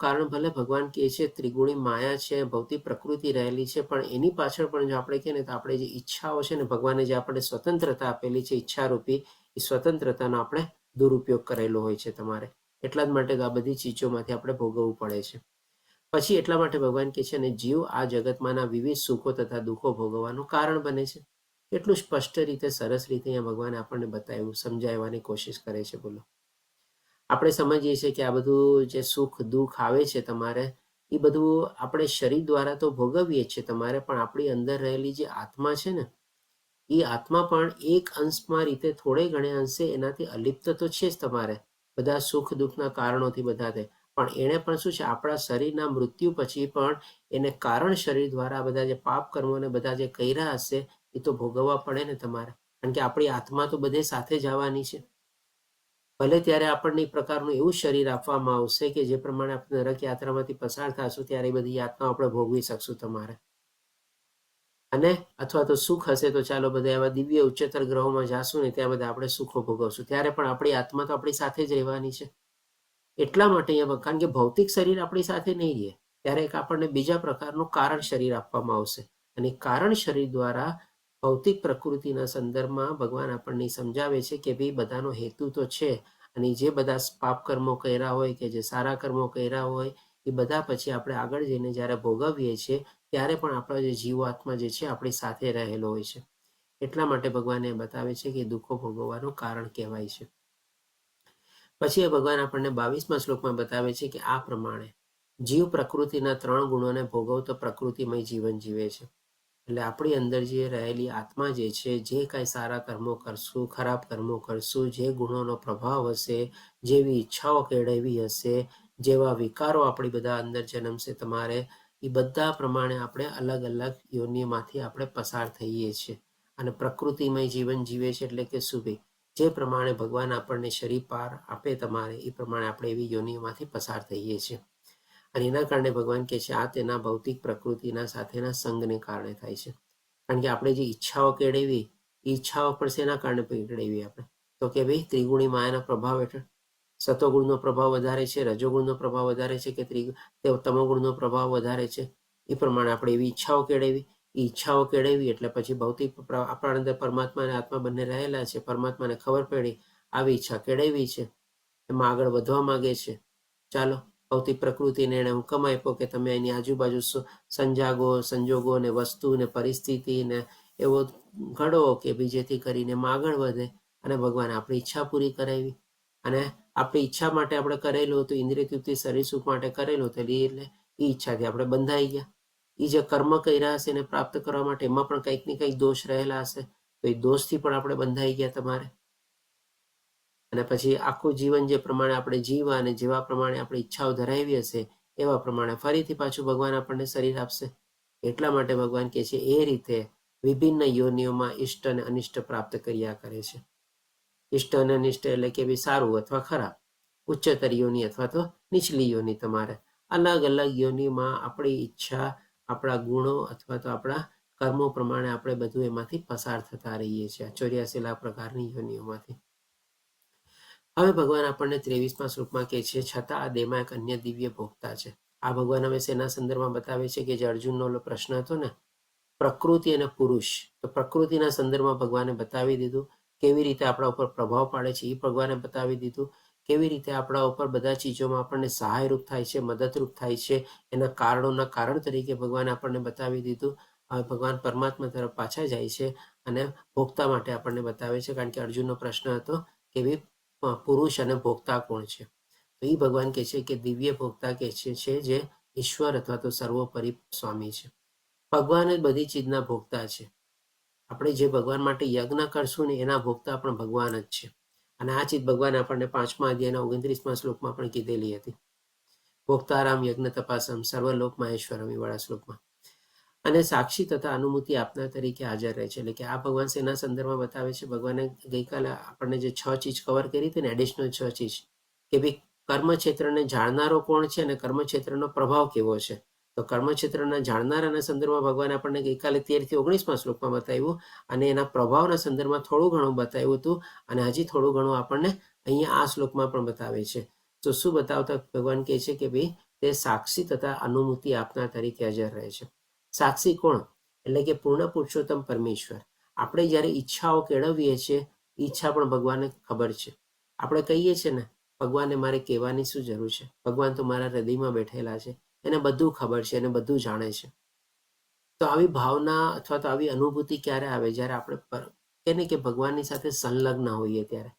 કારણ ભલે ભગવાન કહે છે ત્રિગુણી માયા છે, ભૌતિક પ્રકૃતિ રહેલી છે, પણ એની પાછળ પણ જો આપણે કહે ને તો આપણે જે ઈચ્છાઓ છે ને ભગવાને જે આપણને સ્વતંત્રતા આપેલી છે ઈચ્છારૂપી, એ સ્વતંત્રતાનો આપણે દુરુપયોગ કરેલો હોય છે તમારે. એટલા જ માટે આ બધી ચીજોમાંથી આપણે ભોગવવું પડે છે. પછી એટલા માટે ભગવાન કહે છે અને જીવ આ જગતમાંના વિવિધ સુખો તથા દુઃખો ભોગવવાનું કારણ બને છે. કેટલું સ્પષ્ટ રીતે સરસ રીતે અહીંયા ભગવાન આપણને બતાવ્યું, સમજાવવાની કોશિશ કરે છે. બોલો, આપણે સમજીએ છીએ કે આ બધું જે સુખ દુઃખ આવે છે તમારે, એ બધું આપણે શરીર દ્વારા તો ભોગવીએ છીએ તમારે, પણ આપણી અંદર રહેલી જે આત્મા છે ને, એ આત્મા પણ એક અંશમાં રીતે થોડે ઘણે અંશે એનાથી અલિપ્ત તો છે જ તમારે, બધા સુખ દુઃખના કારણોથી બધા તે, પણ એણે પણ શું છે આપણા શરીરના મૃત્યુ પછી પણ એને કારણ શરીર દ્વારા બધા જે પાપ કર્મોને બધા જે કર્યા હશે એ તો ભોગવવા પડે ને તમારે, કારણ કે આપણી આત્મા તો બધે સાથે જ આવવાની છે. ભલે ત્યારે આપણને એક પ્રકારનું એવું શરીર આપવામાં આવશે કે જે પ્રમાણે આપણે નરક યાત્રામાંથી પસાર થશું ત્યારે એ બધી યાતનાઓ આપણે ભોગવી શકશું તમારે. અને અથવા તો સુખ હશે તો ચાલો બધા એવા દિવ્ય ઉચ્ચતર ગ્રહોમાં જાશું ને ત્યાં બધા આપણે સુખો ભોગવશું, ત્યારે પણ આપણી આત્મા તો આપણી સાથે જ રહેવાની છે. એટલા માટે અહીંયા કારણ કે ભૌતિક શરીર આપણી સાથે નહીં રહે, ત્યારે એક આપણને બીજા પ્રકારનું કારણ શરીર આપવામાં આવશે, અને કારણ શરીર દ્વારા ભૌતિક પ્રકૃતિના સંદર્ભમાં ભગવાન આપણને સમજાવે છે કે ભાઈ બધાનો હેતુ તો છે, અને જે બધા પાપ કર્મો કર્યા હોય કે જે સારા કર્મો કર્યા હોય એ બધા પછી આપણે આગળ જઈને જ્યારે ભોગવીએ છીએ ત્યારે પણ આપણો જે જીવાત્મા જે છે આપણી સાથે રહેલો હોય છે. એટલા માટે ભગવાન એ બતાવે છે કે દુઃખો ભોગવવાનું કારણ કહેવાય છે. પછી એ ભગવાન આપણને 22મા શ્લોકમાં બતાવે છે કે આ પ્રમાણે જીવ પ્રકૃતિના 3 ગુણોને ભોગવતો પ્રકૃતિમય જીવન જીવે છે. એટલે આપણી અંદર જે રહેલી આત્મા જે છે, જે કાંઈ સારા કર્મો કરશું, ખરાબ કર્મો કરશું, જે ગુણોનો પ્રભાવ હશે, જેવી ઈચ્છાઓ કેળવી હશે, જેવા વિકારો આપણી બધા અંદર જન્મશે તમારે, એ બધા પ્રમાણે આપણે અલગ અલગ યોનિમાંથી આપણે પસાર થઈએ છીએ. અને પ્રકૃતિમય જીવન જીવે છે એટલે કે શું ભાઈ, જે પ્રમાણે ભગવાન આપણને શરીર પાર આપે તમારે એ પ્રમાણે આપણે એવી યોનિમાંથી પસાર થઈએ છીએ. અને એના કારણે ભગવાન કહે છે આ તેના ભૌતિક પ્રકૃતિના સાથેના સંગને કારણે થાય છે. કારણ કે આપણે જે ઈચ્છાઓ કેળવી, એ ઈચ્છાઓ પણ શેના કારણે કેળવી આપણે? તો કે ભાઈ ત્રિગુણી માયાના પ્રભાવ હેઠળ. સતોગુણનો પ્રભાવ વધારે છે, રજોગુણનો પ્રભાવ વધારે છે કે તમોગુણનો પ્રભાવ વધારે છે, એ પ્રમાણે આપણે એવી ઈચ્છાઓ કેળવી. એ ઈચ્છાઓ કેળવી એટલે પછી ભૌતિક આપણા અંદર પરમાત્મા અને આત્મા બંને રહેલા છે, પરમાત્માને ખબર પડી આવી ઈચ્છા કેળવી છે, એમાં આગળ વધવા માંગે છે. ચાલો, ભૌતિક પ્રકૃતિને એને હુકમ આપ્યો કે તમે એની આજુબાજુ સંજોગો ને વસ્તુ ને પરિસ્થિતિ ને એવો ઘડો કે જેથી કરીને એમાં આગળ વધે. અને ભગવાન આપણી ઈચ્છા પૂરી કરાવી. અને આપણી ઈચ્છા માટે આપણે કરેલું હતું, ઇન્દ્રિય તૃપ્તિ શરીર સુખ માટે કરેલું હતું, એટલે એ ઈચ્છાથી આપણે બંધાઈ ગયા. એ જે કર્મ કર્યા હશે એને પ્રાપ્ત કરવા માટે એમાં પણ કંઈક ને કંઈક દોષ રહેલા હશે, તો એ દોષથી પણ આપણે બંધાઈ ગયા તમારે. અને પછી આખું જીવન જે પ્રમાણે આપણે જીવવા અને જેવા પ્રમાણે આપણી ઈચ્છાઓ ધરાવી હશે એવા પ્રમાણે ફરીથી પાછું ભગવાન આપણને શરીર આપશે. એટલા માટે ભગવાન કહે છે એ રીતે વિભિન્ન યોનિઓમાં ઇષ્ટ અને અનિષ્ટ પ્રાપ્ત કર્યા કરે છે. ઇષ્ટ અને અનિષ્ટ એટલે કે બી સારું અથવા ખરાબ, ઉચ્ચતર યોની અથવા તો નીચલી યોની. તમારે અલગ અલગ યોનીમાં આપણી ઈચ્છા, આપણા ગુણો અથવા તો આપણા કર્મો પ્રમાણે આપણે બધું એમાંથી પસાર થતા રહીએ છીએ, 84 લાખ પ્રકારની યોનીઓમાંથી. હવે ભગવાન આપણને 23મા શ્લોકમાં કહે છે છતાં આ દેહમાં એક અન્ય દિવ્ય ભોગતા છે. આ ભગવાન હવે શેના સંદર્ભમાં બતાવે છે કે જે અર્જુનનો પ્રશ્ન હતો ને, પ્રકૃતિ અને પુરુષ, તો પ્રકૃતિના સંદર્ભમાં ભગવાને બતાવી દીધું. કેવી રીતે આપણા ઉપર પ્રભાવ પાડે છે એ ભગવાને બતાવી દીધું. કેવી રીતે આપણા ઉપર બધા ચીજોમાં આપણને સહાયરૂપ થાય છે, મદદરૂપ થાય છે, એના કારણોના કારણ તરીકે ભગવાને આપણને બતાવી દીધું. હવે ભગવાન પરમાત્મા તરફ પાછા જાય છે અને ભોગતા માટે આપણને બતાવે છે, કારણ કે અર્જુનનો પ્રશ્ન હતો કે પુરુષ અને ભોગતા કોણ છે. તો એ ભગવાન કહે છે કે દિવ્ય ભોગતા કહે છે જે ઈશ્વર અથવા તો સર્વોપરી સ્વામી છે. ભગવાન જ બધી ચીજના ભોગતા છે. આપણે જે ભગવાન માટે યજ્ઞ કરશું ને એના ભોગતા પણ ભગવાન જ છે. અને આ ચીજ ભગવાન આપણને 5મા અધ્યાયના 29મા શ્લોકમાં પણ કીધેલી હતી. ભોગતારામ યજ્ઞ તપાસમ સર્વલોક મહેશ્વરમ એ વાળા શ્લોકમાં. અને સાક્ષી તથા અનુમતિ આપનાર તરીકે હાજર રહે છે. એટલે કે આ ભગવાન શેના સંદર્ભમાં બતાવે છે? ભગવાને ગઈકાલે આપણને જે 6 ચીજ કવર કરી હતી ને, એડિશનલ 6 ચીજ, કે ભાઈ કર્મક્ષેત્રને જાણનારો કોણ છે અને કર્મક્ષેત્રનો પ્રભાવ કેવો છે. તો કર્મક્ષેત્રના જાણનારાના સંદર્ભમાં ભગવાન આપણને ગઈકાલે 13 થી 19મા શ્લોકમાં બતાવ્યું, અને એના પ્રભાવના સંદર્ભમાં થોડું ઘણું બતાવ્યું હતું, અને હજી થોડું ઘણું આપણને અહીંયા આ શ્લોકમાં પણ બતાવે છે. તો શું બતાવતા ભગવાન કહે છે કે ભાઈ તે સાક્ષી તથા અનુમતિ આપનાર તરીકે હાજર રહે છે. સાક્ષી કોણ? એટલે કે પૂર્ણ પુરુષોત્તમ પરમેશ્વર. આપણે જ્યારે ઈચ્છાઓ કેળવીએ છીએ, ઈચ્છા પણ ભગવાનને ખબર છે. આપણે કહીએ છીએ ને, ભગવાનને મારે કહેવાની શું જરૂર છે, ભગવાન તો મારા હૃદયમાં બેઠેલા છે, એને બધું ખબર છે, એને બધું જાણે છે. તો આવી ભાવના અથવા તો આવી અનુભૂતિ ક્યારે આવે? જ્યારે આપણે એને કે ભગવાનની સાથે સંલગ્ન હોઈએ ત્યારે.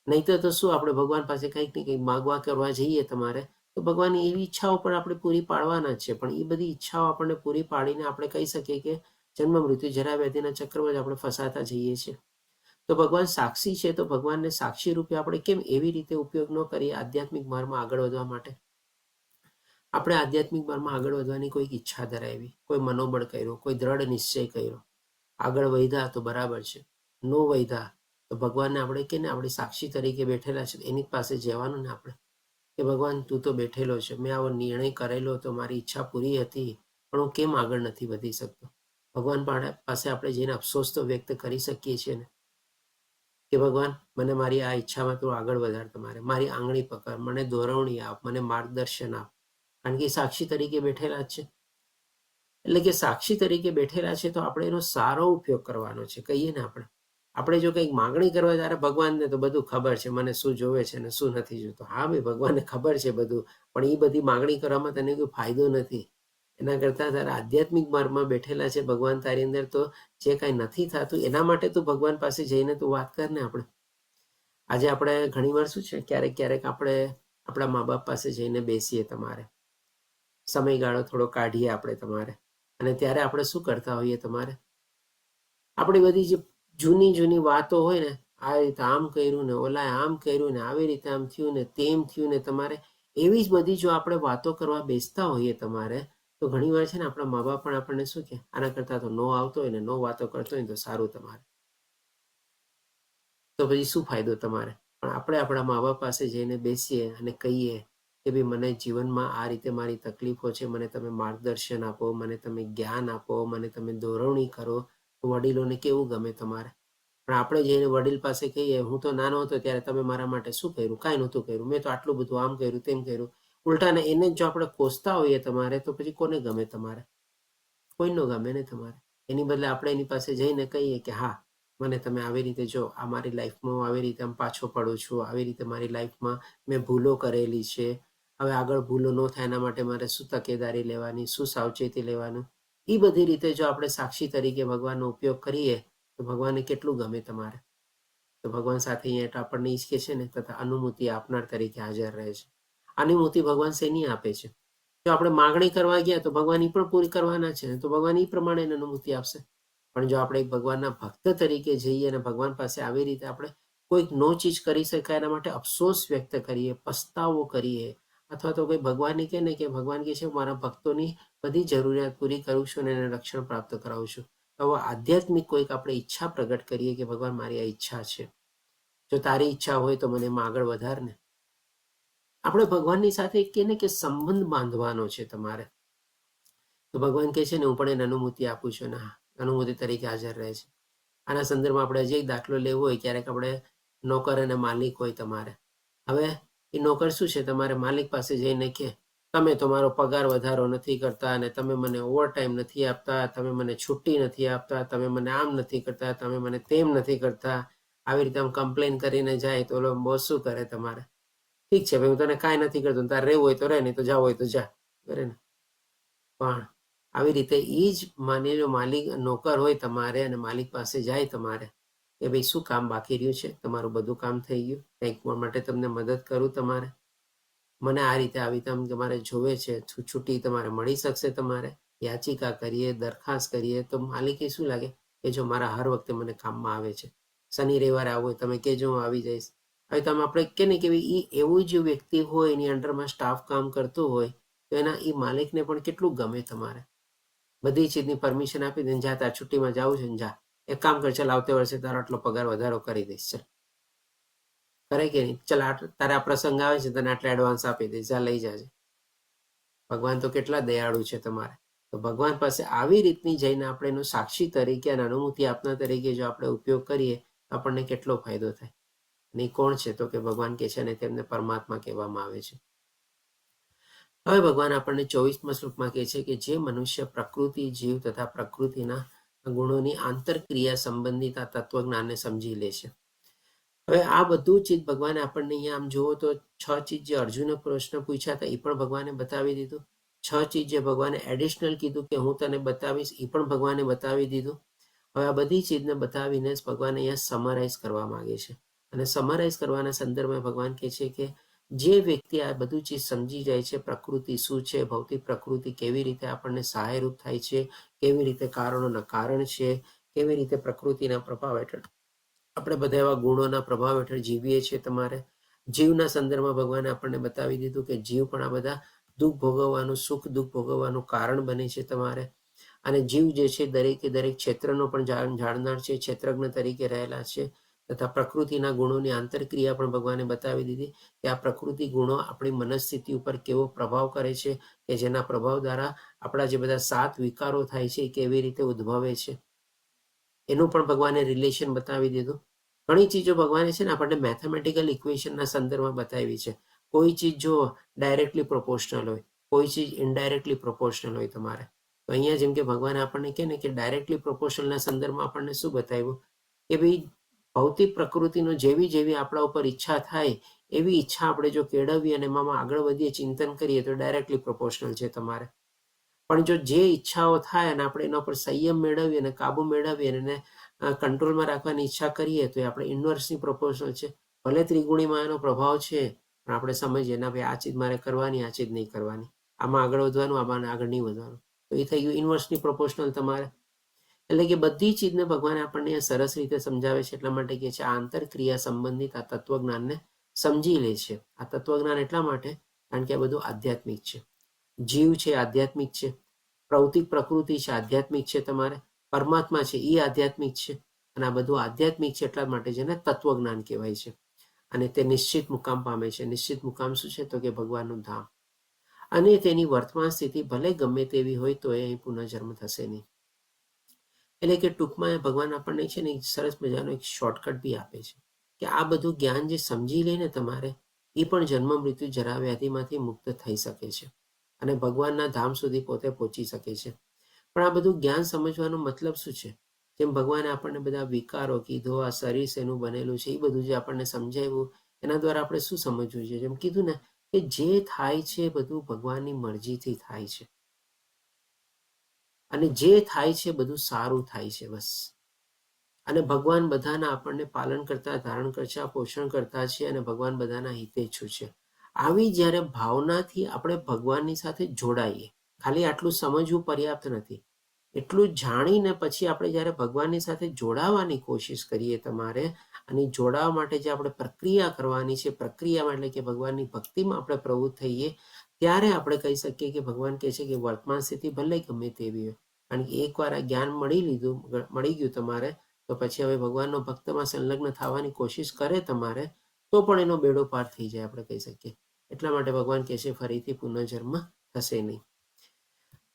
નહીં તો શું આપણે ભગવાન પાસે કંઈક ને કંઈક માગવા કરવા જઈએ તમારે, તો ભગવાનની એવી ઈચ્છાઓ પણ આપણે પૂરી પાડવાના જ છે. પણ એ બધી ઈચ્છાઓ આપણને પૂરી પાડીને આપણે કહી શકીએ કે જન્મ મૃત્યુ જરા વ્યાધિના ચક્રમાં જ આપણે ફસાતા જઈએ છીએ. તો ભગવાન સાક્ષી છે, તો ભગવાનને સાક્ષી રૂપે આપણે કેમ એવી રીતે ઉપયોગ ન કરીએ આધ્યાત્મિક માર્ગમાં આગળ વધવા માટે? આપણે આધ્યાત્મિક માર્ગમાં આગળ વધવાની કોઈ ઈચ્છા ધરાવી, કોઈ મનોબળ કર્યો, કોઈ દ્રઢ નિશ્ચય કર્યો, આગળ વધ્યા તો બરાબર છે, નો વધ્યા તો ભગવાનને આપણે કે ને આપણી સાક્ષી તરીકે બેઠેલા છે એની પાસે જવાનું ને આપણે કે ભગવાન તું તો બેઠેલો છે, મેં આવો નિર્ણય કરેલો તો મારી ઈચ્છા પૂરી હતી, પણ હું કેમ આગળ નથી વધી શકતો? ભગવાન પાસે આપણે જઈને અફસોસ તો વ્યક્ત કરી શકીએ છીએ ને કે ભગવાન મને મારી આ ઈચ્છામાં તું આગળ વધાર, તમારે મારી આંગળી પકડ, મને દોરવણી આપ, મને માર્ગદર્શન આપ. કારણ કે સાક્ષી તરીકે બેઠેલા જ છે. એટલે કે સાક્ષી તરીકે બેઠેલા છે તો આપણે એનો સારો ઉપયોગ કરવાનો છે. કહીએ ને આપણે જો કંઈક માગણી કરવા ત્યારે ભગવાનને તો બધું ખબર છે, મને શું જોવે છે અને શું નથી જોતો. હા ભાઈ, ભગવાનને ખબર છે બધું, પણ એ બધી માગણી કરવામાં તને કોઈ ફાયદો નથી. એના કરતાં તારા આધ્યાત્મિક માર્ગમાં બેઠેલા છે ભગવાન તારી અંદર, તો જે કાંઈ નથી થતું એના માટે તું ભગવાન પાસે જઈને તું વાત કર ને. આજે આપણે ઘણીવાર શું છે, ક્યારેક આપણે આપણા મા બાપ પાસે જઈને બેસીએ, તમારે સમયગાળો થોડો કાઢીએ આપણે તમારે, અને ત્યારે આપણે શું કરતા હોઈએ? તમારે આપણી બધી જે જૂની વાતો હોય ને, આ રીતે આમ કર્યું ને, ઓલાએ આમ કર્યું ને, આવી રીતે આમ થયું ને, તેમ થયું ને, તમારે એવી જ બધી જો આપણે વાતો કરવા બેસતા હોઈએ તમારે, તો ઘણીવાર છે ને આપણા મા બાપ પણ આપણને શું કે આના કરતાં તો નો આવતો હોય ને, નો વાતો કરતો હોય ને તો સારું તમારે. તો પછી શું ફાયદો તમારે? પણ આપણે આપણા મા બાપ પાસે જઈને બેસીએ અને કહીએ કે ભાઈ મને જીવનમાં આ રીતે મારી તકલીફો છે, મને તમે માર્ગદર્શન આપો, મને તમે જ્ઞાન આપો, મને તમે દોરવણી કરો. વડીલોને કેવું ગમે તમારે? પણ આપણે જઈને વડીલ પાસે કહીએ, હું તો નાનો હતો ત્યારે તમે મારા માટે શું કર્યું? કાંઈ નહોતું કર્યું, મેં તો આટલું બધું આમ કર્યું, તેમ કર્યું. ઉલટાને એને જો આપણે કોસતા હોઈએ તમારે, તો પછી કોને ગમે તમારે? કોઈ ન ગમે ને તમારે. એની બદલે આપણે એની પાસે જઈને કહીએ કે હા, મને તમે આવી રીતે જો, આ મારી લાઈફમાં હું આવી રીતે આમ પાછો પડું છું, આવી રીતે મારી લાઈફમાં મેં ભૂલો કરેલી છે, હવે આગળ ભૂલો ન થાય એના માટે મારે શું તકેદારી લેવાની, શું સાવચેતી લેવાનું, એ બધી રીતે જો આપણે સાક્ષી તરીકે ભગવાનનો ઉપયોગ કરીએ તો ભગવાનને કેટલું ગમે તમારે? તો ભગવાન સાથે અહીંયા આપણને ઈચ્છે છે ને, તથા અનુમતિ આપનાર તરીકે હાજર રહે છે. અનુમતિ ભગવાન શેની આપે છે? જો આપણે માગણી કરવા ગયા તો ભગવાન એ પણ પૂરી કરવાના છે, તો ભગવાન એ પ્રમાણે અનુમતિ આપશે. પણ જો આપણે ભગવાનના ભક્ત તરીકે જઈએ અને ભગવાન પાસે આવી રીતે આપણે કોઈક નો ચીજ કરી શકાય એના માટે અફસોસ વ્યક્ત કરીએ, પસ્તાવો કરીએ, અથવા તો કોઈ ભગવાનની કહે ને કે ભગવાન કહે છે મારા ભક્તોની બધી જરૂરિયાત પૂરી કરું છું અને એને રક્ષણ પ્રાપ્ત કરાવું છું. તો હવે આધ્યાત્મિક કોઈક આપણે ઈચ્છા પ્રગટ કરીએ કે ભગવાન મારી આ ઈચ્છા છે, જો તારી ઈચ્છા હોય તો મને એમાં આગળ વધાર ને. આપણે ભગવાનની સાથે કહે ને કે સંબંધ બાંધવાનો છે તમારે. તો ભગવાન કહે છે ને હું પણ એને અનુમતિ આપું છું ને અનુમતિ તરીકે હાજર રહે છે. આના સંદર્ભમાં આપણે હજી એક દાખલો લેવો હોય, ક્યારેક આપણે નોકર અને માલિક હોય તમારે. હવે એ નોકર શું છે, તમારે માલિક પાસે જઈને કે તમે તમારો પગાર વધારો નથી કરતા અને તમે મને ઓવરટાઈમ નથી આપતા, તમે મને છુટ્ટી નથી આપતા, તમે મને આમ નથી કરતા, તમે મને તેમ નથી કરતા, આવી રીતે આમ કમ્પ્લેન કરીને જાય તો ઓલો બોસ શું કરે તમારે? ઠીક છે ભાઈ હું તને કાંઈ નથી કરતો, તારે રહેવું હોય તો રહે, નહીં તો જાવ હોય તો જા, કરે ને. પણ આવી રીતે એ જ માની લો માલિક નોકર હોય તમારે અને માલિક પાસે જાય તમારે કે ભાઈ શું કામ બાકી રહ્યું છે, તમારું બધું કામ થઈ ગયું, કંઈક માટે તમને મદદ કરું, તમારે મને આ રીતે આવી તમારે જોવે છે, છુટ્ટી તમારે મળી શકશે, તમારે યાચિકા કરીએ, દરખાસ્ત કરીએ તો માલિકે શું લાગે કે જો મારા હર વખતે મને કામમાં આવે છે, શનિ રવિવારે આવો તમે કહેજો હું આવી જઈશ. હવે તમે આપણે કે ને કે ભાઈ એ એવું જ વ્યક્તિ હોય, એની અંડરમાં સ્ટાફ કામ કરતો હોય તો એના એ માલિકને પણ કેટલું ગમે તમારે. બધી ચીજની પરમિશન આપી દે, જા તાર છુટ્ટીમાં જવું છે ને જા, એક કામ કર ચાલ આવતે વર્ષે તારો આટલો પગાર વધારો કરી દઈશ, ચાલ કરે કે નહીં, ચાલ તારે આ પ્રસંગ આવે છે તને આટલા એડવાન્સ આપી દઈશ, જા લઈ જાજે. ભગવાન તો કેટલા દયાળુ છે તમારે. તો ભગવાન પાસે આવી રીતની જઈને આપણે એનું સાક્ષી તરીકે અને અનુમતિ આપના તરીકે જો આપણે ઉપયોગ કરીએ તો આપણને કેટલો ફાયદો થાય. અને એ કોણ છે? તો કે ભગવાન કે છે અને તેમને પરમાત્મા કહેવામાં આવે છે. હવે ભગવાન આપણને 24મા શ્લોકમાં કહે છે કે જે મનુષ્ય પ્રકૃતિ, જીવ તથા પ્રકૃતિના ગુણોની આંતરક્રિયા સંબંધિત આ તત્વજ્ઞાનને સમજી લે છે. હવે આ બધું ચીજ ભગવાને આપણને અહીંયા આમ જુઓ તો 6 ચીજ જે અર્જુને પ્રશ્ન પૂછ્યા હતા એ પણ ભગવાને બતાવી દીધું. 6 ચીજ જે ભગવાને એડિશનલ કીધું કે હું તને બતાવીશ એ પણ ભગવાને બતાવી દીધું. હવે આ બધી ચીજને બતાવીને જ ભગવાન અહીંયા સમરાઇઝ કરવા માંગે છે. અને સમરાઇઝ કરવાના સંદર્ભમાં ભગવાન કહે છે કે જે વ્યક્તિ આ બધું ચીજ સમજી જાય છે, પ્રકૃતિ શું છે, ભૌતિક પ્રકૃતિ કેવી રીતે આપણને સહાયરૂપ થાય છે, કેવી રીતે કારણોના કારણ છે, કેવી રીતે પ્રકૃતિના પ્રભાવ હેઠળ આપણે બધા એવા ગુણોના પ્રભાવ હેઠળ જીવીએ છીએ. તમારે જીવના સંદર્ભમાં ભગવાને આપણને બતાવી દીધું કે જીવ પણ આ બધા દુઃખ ભોગવવાનું, સુખ દુઃખ ભોગવવાનું કારણ બને છે તમારે. અને જીવ જે છે દરેકે દરેક ક્ષેત્રનો પણ જાણનાર છે, ક્ષેત્રજ્ઞ તરીકે રહેલા છે. તથા પ્રકૃતિના ગુણોની આંતરક્રિયા પણ ભગવાને બતાવી દીધી કે આ પ્રકૃતિ ગુણો આપણી મનસ્થિતિ ઉપર કેવો પ્રભાવ કરે છે, કે જેના પ્રભાવ દ્વારા આપણા જે બધા 7 વિકારો થાય છે એ કેવી રીતે ઉદ્ભવે છે એનું પણ ભગવાને રિલેશન બતાવી દીધું. ઘણી ચીજો ભગવાને છે ને આપણને મેથેમેટિકલ ઇક્વેશનના સંદર્ભમાં બતાવી છે. કોઈ ચીજ જો ડાયરેક્ટલી પ્રોપોર્શનલ હોય, કોઈ ચીજ ઇનડાયરેક્ટલી પ્રોપોર્શનલ હોય તમારે. તો અહીંયા જેમ કે ભગવાને આપણને કહે ને કે ડાયરેક્ટલી પ્રોપોર્શનલના સંદર્ભમાં આપણને શું બતાવ્યું કે ભાઈ ભૌતિક પ્રકૃતિનો જેવી જેવી આપણા ઉપર ઈચ્છા થાય એવી ઈચ્છા આપણે જો કેળવીએ અને એમાં આગળ વધીએ, ચિંતન કરીએ તો ડાયરેક્ટલી પ્રોપોર્શનલ છે તમારે. પણ જો જે ઈચ્છાઓ થાય અને આપણે એના પર સંયમ મેળવીએ અને કાબુ મેળવીએ અને એને કંટ્રોલમાં રાખવાની ઈચ્છા કરીએ તો એ આપણે ઇન્વર્સની પ્રોપોર્શનલ છે. ભલે ત્રિગુણીમાં એનો પ્રભાવ છે પણ આપણે સમજીએ ના ભાઈ આ ચીજ મારે કરવાની, આ ચીજ નહીં કરવાની, આમાં આગળ વધવાનું, આમાં આગળ નહીં વધવાનું, તો એ થઈ ગયું ઇન્વર્સની પ્રોપોર્શનલ તમારે. એટલે કે બધી ચીજને ભગવાન આપણને સરસ રીતે સમજાવે છે. એટલા માટે કે છે આ આંતરક્રિયા સંબંધિત આ તત્વજ્ઞાનને સમજી લે છે. આ તત્વજ્ઞાન એટલા માટે કારણ કે આ બધું આધ્યાત્મિક છે. જીવ છે આધ્યાત્મિક છે, ભૌતિક પ્રકૃતિ છે આધ્યાત્મિક છે, તમારે પરમાત્મા છે એ આધ્યાત્મિક છે. અને આ બધું આધ્યાત્મિક છે એટલા માટે જેને તત્વજ્ઞાન કહેવાય છે. અને તે નિશ્ચિત મુકામ પામે છે. નિશ્ચિત મુકામ શું છે? તો કે ભગવાનનું ધામ. અને તેની વર્તમાન સ્થિતિ ભલે ગમે તેવી હોય તો એ અહીં પુનઃજન્મ થશે નહીં. એટલે કે ટૂંકમાં ભગવાન આપણને છે ને સરસ મજાનો એક શોર્ટકટ બી આપે છે કે આ બધું જ્ઞાન જે સમજી લઈને તમારે એ પણ જન્મ મૃત્યુ જરા વ્યાધિમાંથી મુક્ત થઈ શકે છે અને ભગવાનના ધામ સુધી પોતે પહોંચી શકે છે. પણ આ બધું જ્ઞાન સમજવાનો મતલબ શું છે? જેમ ભગવાને આપણને બધા વિકારો કીધો, આ શરીર શેનું બનેલું છે, એ બધું જે આપણને સમજાવ્યું એના દ્વારા આપણે શું સમજવું છે? જેમ કીધું ને કે જે થાય છે બધું ભગવાનની મરજીથી થાય છે અને જે થાય છે બધું સારું થાય છે બસ. અને ભગવાન બધાના આપણને પાલન કરતા, ધારણ કરતા, પોષણ કરતા છે અને ભગવાન બધાના હિતેચ્છુ છે. આવી જ્યારે ભાવનાથી આપણે ભગવાનની સાથે જોડાઈએ, ખાલી આટલું સમજવું પર્યાપ્ત નથી, એટલું જાણીને પછી આપણે જ્યારે ભગવાનની સાથે જોડાવાની કોશિશ કરીએ તમારે અને જોડાવા માટે જે આપણે પ્રક્રિયા કરવાની છે, પ્રક્રિયામાં એટલે કે ભગવાનની ભક્તિમાં આપણે પ્રવૃત્ત થઈએ ત્યારે આપણે કહી શકીએ કે ભગવાન કહે છે કે વર્તમાન સ્થિતિ ભલે ગમે તેવી હોય, કારણ કે એકવાર આ જ્ઞાન મળી ગયું તમારે, તો પછી હવે ભગવાનનો ભક્તમાં સંલગ્ન થવાની કોશિશ કરે તમારે તો પણ એનો બેડો પાર થઈ જાય આપણે કહી શકીએ. એટલા માટે ભગવાન કહે છે ફરીથી પુનર્જન્મ થશે નહીં.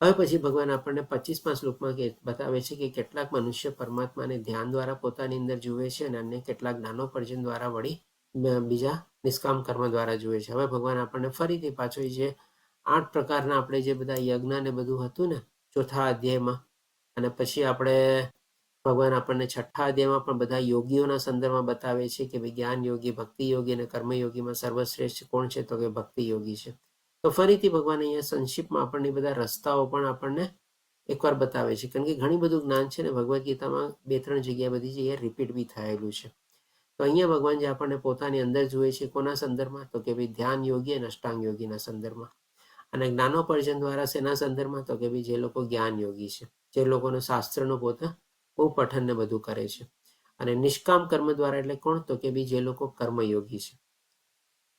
હવે પછી ભગવાન આપણને 25મા શ્લોકમાં બતાવે છે કે કેટલાક મનુષ્ય પરમાત્માને ધ્યાન દ્વારા પોતાની અંદર જુએ છે અને અન્ય કેટલાક જ્ઞાનોપર્જન દ્વારા વળી બીજા નિષ્કામ કર્મ દ્વારા જુએ છે. હવે ભગવાન આપણને ફરીથી પાછો જે 8 પ્રકારના આપણે જે બધા યજ્ઞ ને બધું હતું ને ચોથા અધ્યાયમાં, અને પછી આપણે ભગવાન આપણને છઠ્ઠા અધ્યાયમાં પણ બધા યોગીઓના સંદર્ભમાં બતાવે છે કે ભાઈ જ્ઞાન યોગી, ભક્તિ યોગી અને કર્મયોગીમાં સર્વશ્રેષ્ઠ કોણ છે, તો કે ભક્તિ યોગી છે. તો ફરીથી ભગવાન અહીંયા સંક્ષિપ્તમાં આપણને બધા રસ્તાઓ પણ આપણને એકવાર બતાવે છે, કારણ કે ઘણી બધું જ્ઞાન છે ને ભગવદ્ ગીતામાં 2-3 જગ્યાએ બધી જગ્યાએ રિપીટ બી થયેલું છે. તો અહીંયા ભગવાન જે આપણને પોતાની અંદર જુએ છે કોના સંદર્ભમાં, તો કે ભાઈ ધ્યાન યોગી અને અષ્ટાંગ યોગીના સંદર્ભમાં. અને જ્ઞાનોપર્જન દ્વારા શેના સંદર્ભમાં, તો કે ભાઈ જે લોકો જ્ઞાન યોગી છે, જે લોકોનો શાસ્ત્રનો પોતે બહુ પઠન ને બધું કરે છે. અને નિષ્કામ કર્મ દ્વારા એટલે કોણ, તો કે ભાઈ જે લોકો કર્મયોગી છે.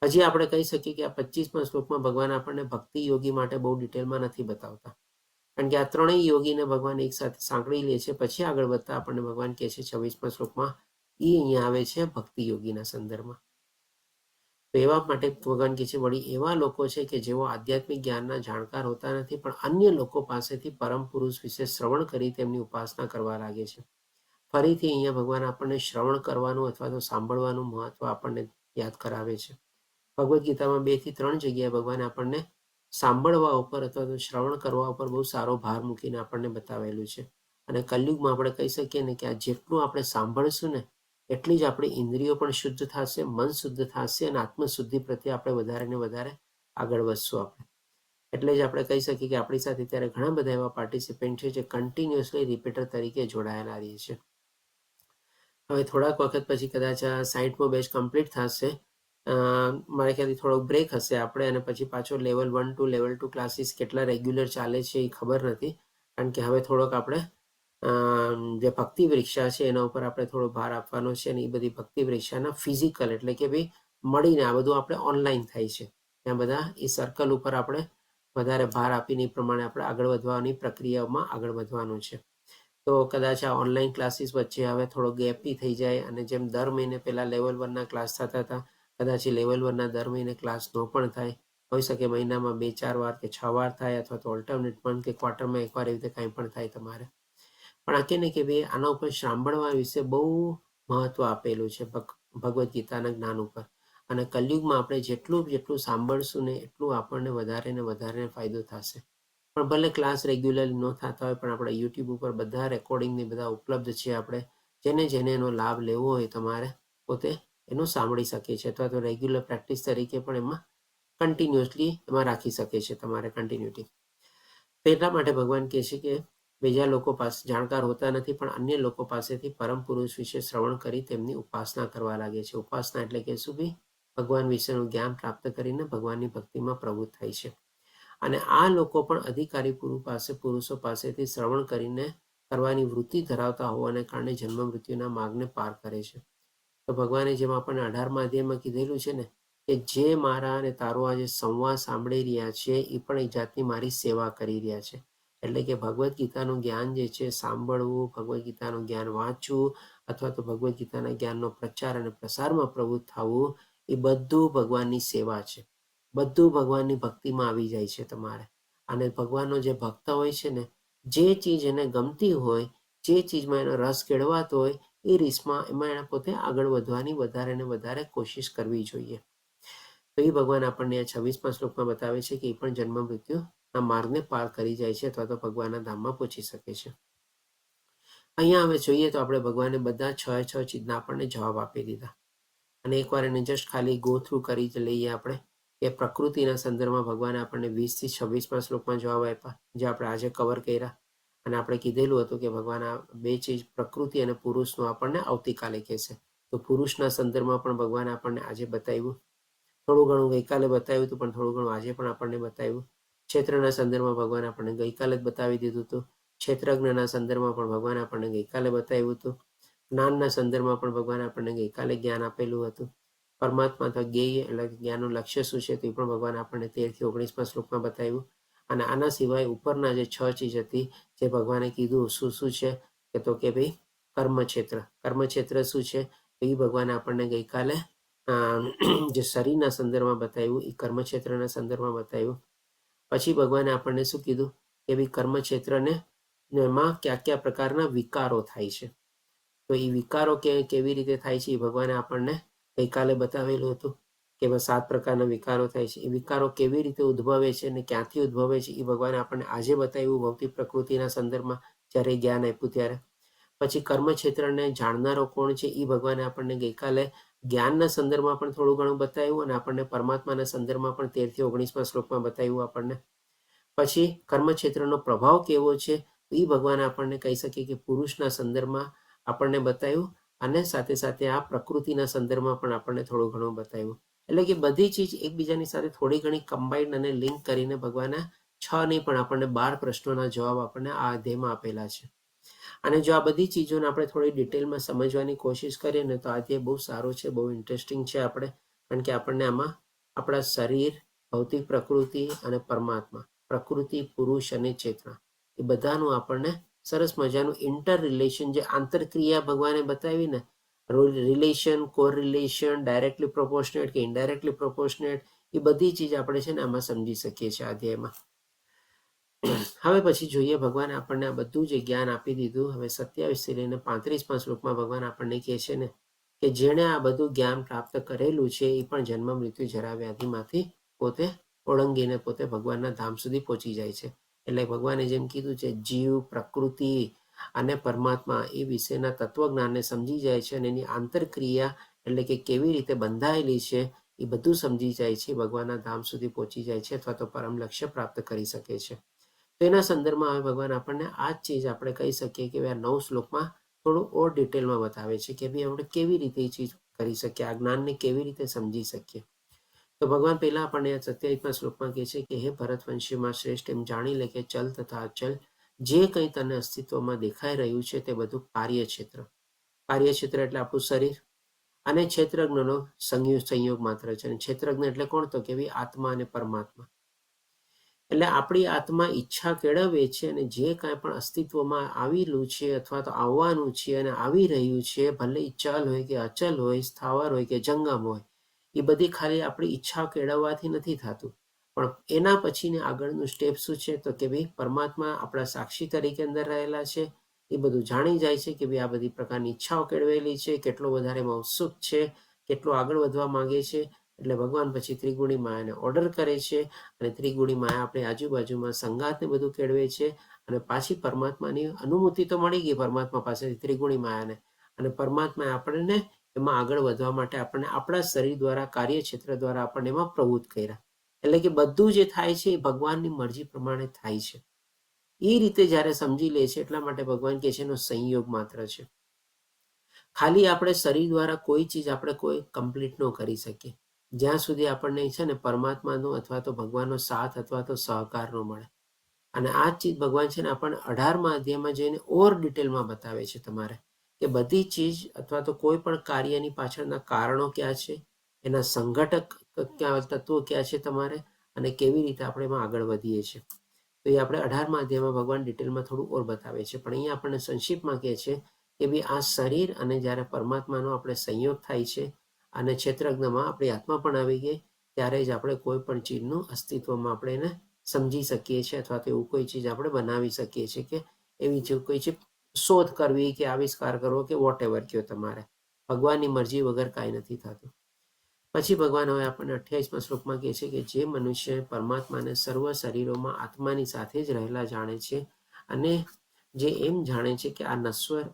હજી આપણે કહી શકીએ કે આ 25મા શ્લોકમાં ભગવાન આપણને ભક્તિ યોગી માટે બહુ ડિટેલમાં નથી બતાવતા, કારણ કે આ ત્રણેય યોગીને ભગવાન એક સાથે સાંકળી લે છે. પછી આગળ વધતા આપણને ભગવાન કહે છે 26મા શ્લોકમાં એ અહીંયા આવે છે ભક્તિ યોગીના સંદર્ભમાં. તો એવા માટે ભગવાન કહે છે વળી એવા લોકો છે કે જેઓ આધ્યાત્મિક જ્ઞાનના જાણકાર હોતા નથી પણ અન્ય લોકો પાસેથી પરમ પુરુષ વિશે શ્રવણ કરી તેમની ઉપાસના કરવા લાગે છે. ફરીથી અહીંયા ભગવાન આપણને શ્રવણ કરવાનું અથવા તો સાંભળવાનું મહત્વ આપણને યાદ કરાવે છે. ભગવદ્ ગીતામાં 2 થી 3 જગ્યાએ ભગવાન આપણને સાંભળવા ઉપર અથવા તો શ્રવણ કરવા ઉપર બહુ સારો ભાર મૂકીને આપણને બતાવેલું છે. અને કલયુગમાં આપણે કહી શકીએ ને કે આ જેટલું આપણે સાંભળશું ને એટલી જ આપણી ઇન્દ્રિયો પણ શુદ્ધ થશે, મન શુદ્ધ થશે અને આત્મશુદ્ધિ પ્રત્યે આપણે વધારે ને વધારે આગળ વધશું આપણે. એટલે જ આપણે કહી શકીએ કે આપણી સાથે ત્યારે ઘણા બધા એવા પાર્ટિસિપન્ટ છે જે કન્ટિન્યુઅસલી રિપીટર તરીકે જોડાયેલા રહે છે. હવે થોડાક વખત પછી કદાચ 60મો બેચ કમ્પ્લીટ થશે, મારા ખ્યાલથી થોડોક બ્રેક હશે આપણે, અને પછી પાછો લેવલ 1 ટુ લેવલ 2 ક્લાસીસ કેટલા રેગ્યુલર ચાલે છે એ ખબર નથી, કારણ કે હવે થોડોક આપણે જે ભક્તિ પરીક્ષા છે એના ઉપર આપણે થોડો ભાર આપવાનો છે. અને એ બધી ભક્તિ પરીક્ષાના ફિઝિકલ એટલે કે ભાઈ મળીને આ બધું આપણે ઓનલાઈન થાય છે, ત્યાં બધા એ સર્કલ ઉપર આપણે વધારે ભાર આપીને એ પ્રમાણે આપણે આગળ વધવાની પ્રક્રિયામાં આગળ વધવાનું છે. તો કદાચ આ ઓનલાઈન ક્લાસીસ વચ્ચે હવે થોડો ગેપ બી થઈ જાય, અને જેમ દર મહિને પહેલા લેવલ 1ના ક્લાસ થતા હતા, કદાચ લેવલ 1ના દર મહિને ક્લાસ ન પણ થાય, હોઈ શકે મહિનામાં 2-4 વાર કે 6 વાર થાય, અથવા તો ઓલ્ટરનેટ મંથ કે ક્વાર્ટરમાં એકવાર એવી રીતે કાંઈ પણ થાય તમારે. પણ આ કે ને કે ભાઈ આના ઉપર સાંભળવા વિશે બહુ મહત્વ આપેલું છે ભગવદ્ ગીતાના જ્ઞાન ઉપર. અને કલયુગમાં આપણે જેટલું સાંભળશું ને એટલું આપણને વધારે ને વધારે ફાયદો થશે. પણ ભલે ક્લાસ રેગ્યુલર ન થતા હોય પણ આપણે યુટ્યુબ ઉપર બધા રેકોર્ડિંગ ને બધા ઉપલબ્ધ છે. આપણે જેને એનો લાભ લેવો હોય તમારે પોતે એનું સાંભળી શકે છે, અથવા તો રેગ્યુલર પ્રેક્ટિસ તરીકે પણ એમાં કન્ટિન્યુઅસલી એમાં રાખી શકે છે તમારે કન્ટિન્યુટી. એટલા માટે ભગવાન કહે છે કે બીજા લોકો પાસે જાણકાર હોતા નથી પણ અન્ય લોકો પાસેથી પરમ પુરુષ વિશે શ્રવણ કરી તેમની ઉપાસના કરવા લાગે છે. ઉપાસના એટલે કે શું બી ભગવાન વિશેનું જ્ઞાન પ્રાપ્ત કરીને ભગવાનની ભક્તિમાં પ્રવૃત્ત થાય છે. અને આ લોકો પણ અધિકારી પુરુષો પાસેથી શ્રવણ કરીને કરવાની વૃત્તિ ધરાવતા હોવાને કારણે જન્મ મૃત્યુના માર્ગને પાર કરે છે. તો ભગવાને જેમ આપણને 18મા અધ્યાયમાં કીધેલું છે ને કે જે મારા અને તારો આ જે સંવાદ સાંભળી રહ્યા છે એ પણ એક જાતની મારી સેવા કરી રહ્યા છે. એટલે કે ભગવદ્ ગીતાનું જ્ઞાન જે છે સાંભળવું, ભગવદ્ ગીતાનું જ્ઞાન વાંચવું, અથવા તો ભગવદ્ ગીતાના જ્ઞાનનો પ્રચાર અને પ્રસારમાં પ્રવૃત્ત થવું, એ બધું ભગવાનની સેવા છે. બધું ભગવાનની ભક્તિમાં આવી જાય છે તમારે. અને ભગવાનનો જે ભક્ત હોય છે ને, જે ચીજ એને ગમતી હોય, જે ચીજમાં એનો રસ કેળવાતો હોય એ રીસમાં એમાં એને પોતે આગળ વધવાની વધારે ને વધારે કોશિશ કરવી જોઈએ. તો એ ભગવાન આપણને આ 26મા શ્લોકમાં બતાવે છે કે એ પણ જન્મ મૃત્યુના માર્ગને પાર કરી જાય છે, અથવા તો ભગવાનના ધામમાં પહોંચી શકે છે. અહીંયા હવે જોઈએ તો આપણે ભગવાને બધા 6 ચીજના આપણને જવાબ આપી દીધા. અને એકવાર એને જસ્ટ ખાલી ગો થ્રુ કરી જ લઈએ આપણે કે પ્રકૃતિના સંદર્ભમાં ભગવાને આપણને 20 થી 26મા શ્લોકમાં જવાબ આપ્યા, જે આપણે આજે કવર કર્યા. અને આપણે કીધેલું હતું કે ભગવાન આ 2 ચીજ પ્રકૃતિ અને પુરુષનું આપણને આવતીકાલે કહેશે. તો પુરુષના સંદર્ભમાં પણ ભગવાન આપણને આજે બતાવ્યું, થોડું ઘણું ગઈકાલે બતાવ્યું હતું, પણ થોડું ઘણું આજે પણ આપણને બતાવ્યું. ક્ષેત્રના સંદર્ભમાં ભગવાન આપણને ગઈકાલે જ બતાવી દીધું હતું. ક્ષેત્રજ્ઞના સંદર્ભમાં પણ ભગવાન આપણને ગઈકાલે બતાવ્યું હતું. જ્ઞાનના સંદર્ભમાં પણ ભગવાને આપણને ગઈકાલે જ્ઞાન આપેલું હતું. પરમાત્મા અથવા જ્ઞેય એટલે જ્ઞાનનું લક્ષ્ય શું છે તે પણ ભગવાન આપણને 13 થી 19 શ્લોકમાં બતાવ્યું. અને આના સિવાય ઉપરના જે 6 ચીજ હતી જે ભગવાને કીધું શું શું છે કે તો કે ભાઈ કર્મક્ષેત્ર. કર્મક્ષેત્ર શું છે એ ભગવાને આપણને ગઈકાલે જે શરીરના સંદર્ભમાં બતાવ્યું એ કર્મક્ષેત્રના સંદર્ભમાં બતાવ્યું. પછી ભગવાને આપણને શું કીધું કે ભાઈ કર્મક્ષેત્રને એમાં કયા કયા પ્રકારના વિકારો થાય છે. તો એ વિકારો કેવી રીતે થાય છે એ ભગવાને આપણને ગઈકાલે બતાવેલું હતું કે 7 પ્રકારના વિકારો થાય છે. એ વિકારો કેવી રીતે ઉદ્ભવે છે અને ક્યાંથી ઉદ્ભવે છે એ ભગવાને આપણને આજે બતાવ્યું ભૌતિક પ્રકૃતિના સંદર્ભમાં જ્યારે જ્ઞાન આપ્યું ત્યારે. પછી કર્મક્ષેત્રને જાણનારો કોણ છે એ ભગવાને આપણને ગઈકાલે જ્ઞાનના સંદર્ભમાં પણ થોડું ઘણું બતાવ્યું અને આપણને પરમાત્માના સંદર્ભમાં પણ 13 થી 19 શ્લોકમાં બતાવ્યું આપણને. પછી કર્મક્ષેત્રનો પ્રભાવ કેવો છે એ ભગવાને આપણને કહી શકીએ કે પુરુષના સંદર્ભમાં આપણને બતાવ્યું અને સાથે સાથે આ પ્રકૃતિના સંદર્ભમાં પણ આપણને થોડું ઘણું બતાવ્યું. એટલે કે બધી ચીજ એકબીજાની સાથે થોડી ઘણી કમ્બાઈન્ડ અને લિંક કરીને ભગવાને 6 નહીં પણ આપણને 12 પ્રશ્નોના જવાબ આપણને આ અધ્યાયમાં આપેલા છે. અને જો આ બધી ચીજોને આપણે થોડી ડિટેલમાં સમજવાની કોશિશ કરીએ ને તો આ અધ્યાય બહુ સારો છે, બહુ ઇન્ટરેસ્ટિંગ છે આપણે, કારણ કે આપણને આમાં આપણા શરીર, ભૌતિક પ્રકૃતિ અને પરમાત્મા, પ્રકૃતિ, પુરુષ અને ચેતના એ બધાનું આપણને સરસ મજાનું ઇન્ટર રિલેશન, જે આંતરક્રિયા ભગવાને બતાવી ને, રિલેશન, કોરિલેશન, ડાયરેક્ટલી પ્રોપોર્શનેટ કે ઇનડાયરેક્ટલી પ્રોપોર્શનેટ, એ બધી ચીજ આપણે છે ને આમાં સમજી શકીએ છીએ આ અધ્યાયમાં. હવે પછી જોઈએ ભગવાને આપણને આ બધું જે જ્ઞાન આપી દીધું. હવે 27 થી લઈને 35મા શ્લોકમાં ભગવાન આપણને કહે છે ને કે જેણે આ બધું જ્ઞાન પ્રાપ્ત કરેલું છે એ પણ જન્મ મૃત્યુ જરા વ્યાધિમાંથી પોતે ઓળંગીને પોતે ભગવાનના ધામ સુધી પહોંચી જાય છે. એટલે ભગવાને જેમ કીધું છે જીવ, પ્રકૃતિ અને પરમાત્મા એ વિશેના તત્વજ્ઞાનને સમજી જાય છે અને એની આંતરક્રિયા એટલે કે કેવી રીતે બંધાયેલી છે એ બધું સમજી જાય છે, ભગવાનના ધામ સુધી પહોંચી જાય છે અથવા તો પરમ લક્ષ્ય પ્રાપ્ત કરી શકે છે. તો એના સંદર્ભમાં હવે ભગવાન આપણને આ જ ચીજ આપણે કહી શકીએ કે આ 9 શ્લોકમાં થોડું ઓર ડિટેલમાં બતાવે છે કે ભાઈ આપણે કેવી રીતે એ ચીજ કરી શકીએ, આ જ્ઞાનને કેવી રીતે સમજી શકીએ. તો ભગવાન પહેલા આપણને 27મા શ્લોકમાં કહે છે કે હે ભરતવંશીમાં શ્રેષ્ઠ, એમ જાણી લે કે ચલ તથા અચલ જે કંઈ તને અસ્તિત્વમાં દેખાઈ રહ્યું છે તે બધું કાર્યક્ષેત્ર. કાર્યક્ષેત્ર એટલે આપણું શરીર અને ક્ષેત્રજ્ઞનો સંયોગ માત્ર છે. અને ક્ષેત્રજ્ઞ એટલે કોણ? તો કે ભાઈ આત્મા અને પરમાત્મા. એટલે આપણી આત્મા ઈચ્છા કેળવે છે અને જે કાંઈ પણ અસ્તિત્વમાં આવેલું છે અથવા તો આવવાનું છે અને આવી રહ્યું છે, ભલે ચલ હોય કે અચલ હોય, સ્થાવર હોય કે જંગમ હોય, એ બધી ખાલી આપણી ઈચ્છા કેળવવાથી નથી થતું. પણ એના પછીને આગળનું સ્ટેપ શું છે? તો કે ભાઈ પરમાત્મા આપણા સાક્ષી તરીકે અંદર રહેલા છે, એ બધું જાણી જાય છે કે ભાઈ આ બધી પ્રકારની ઈચ્છાઓ કેળવેલી છે, કેટલો વધારે ઉત્સુક છે, કેટલો આગળ વધવા માંગે છે. એટલે ભગવાન પછી ત્રિગુણી માયાને ઓર્ડર કરે છે અને ત્રિગુણી માયા આપણે આજુબાજુમાં સંગાતને બધું કેળવે છે અને પાછી પરમાત્માની અનુમતિ તો મળી ગઈ પરમાત્મા પાસેથી ત્રિગુણી માયાને, અને પરમાત્માએ આપણને એમાં આગળ વધવા માટે આપણને આપણા શરીર દ્વારા, કાર્યક્ષેત્ર દ્વારા આપણને એમાં પ્રવૃત્ત કર્યા. એટલે કે બધું જે થાય છે એ ભગવાનની મરજી પ્રમાણે થાય છે. એ રીતે જ્યારે સમજી લે છે એટલા માટે ભગવાન કહે છે એનો સંયોગ માત્ર છે. ખાલી આપણે શરીર દ્વારા કોઈ ચીજ આપણે કોઈ કમ્પ્લીટ ન કરી શકીએ જ્યાં સુધી આપણને છે ને પરમાત્માનો અથવા તો ભગવાનનો સાથ અથવા તો સહકાર ન મળે. અને આ જ ચીજ ભગવાન છે ને આપણને 18મા અધ્યાયમાં જઈને ઓર ડિટેલમાં બતાવે છે તમારે કે બધી ચીજ અથવા તો કોઈ પણ કાર્યની પાછળના કારણો ક્યાં છે, એના સંઘટક તત્વો ક્યાં છે તમારે, અને કેવી રીતે આપણે એમાં આગળ વધીએ છીએ. તો એ આપણે 18મા અધ્યાયમાં ભગવાન ડિટેલમાં થોડું ઓર બતાવે છે. પણ અહીંયા આપણને સંક્ષિપ્તમાં કહે છે કે ભાઈ આ શરીર અને જ્યારે પરમાત્માનો આપણે સંયોગ થાય છે અને ક્ષેત્રજ્ઞમાં આપણી આત્મા પણ આવી ગઈ, ત્યારે જ આપણે કોઈ પણ ચીજનું અસ્તિત્વમાં આપણે એને સમજી શકીએ છીએ અથવા તો એવું કોઈ ચીજ આપણે બનાવી શકીએ છીએ કે એવી જે કોઈ ચીજ શોધ કરવી કે આવિષ્કાર કરવો કે વોટ એવર કયો તમારે. ભગવાનની મરજી વગર કાંઈ નથી થતું. પછી ભગવાન હવે આપણને 28મા શ્લોકમાં કહે છે કે જે મનુષ્ય પરમાત્માને સર્વ શરીરોમાં આત્માની સાથે જ રહેલા જાણે છે અને જે એમ જાણે છે કે આ નશ્વર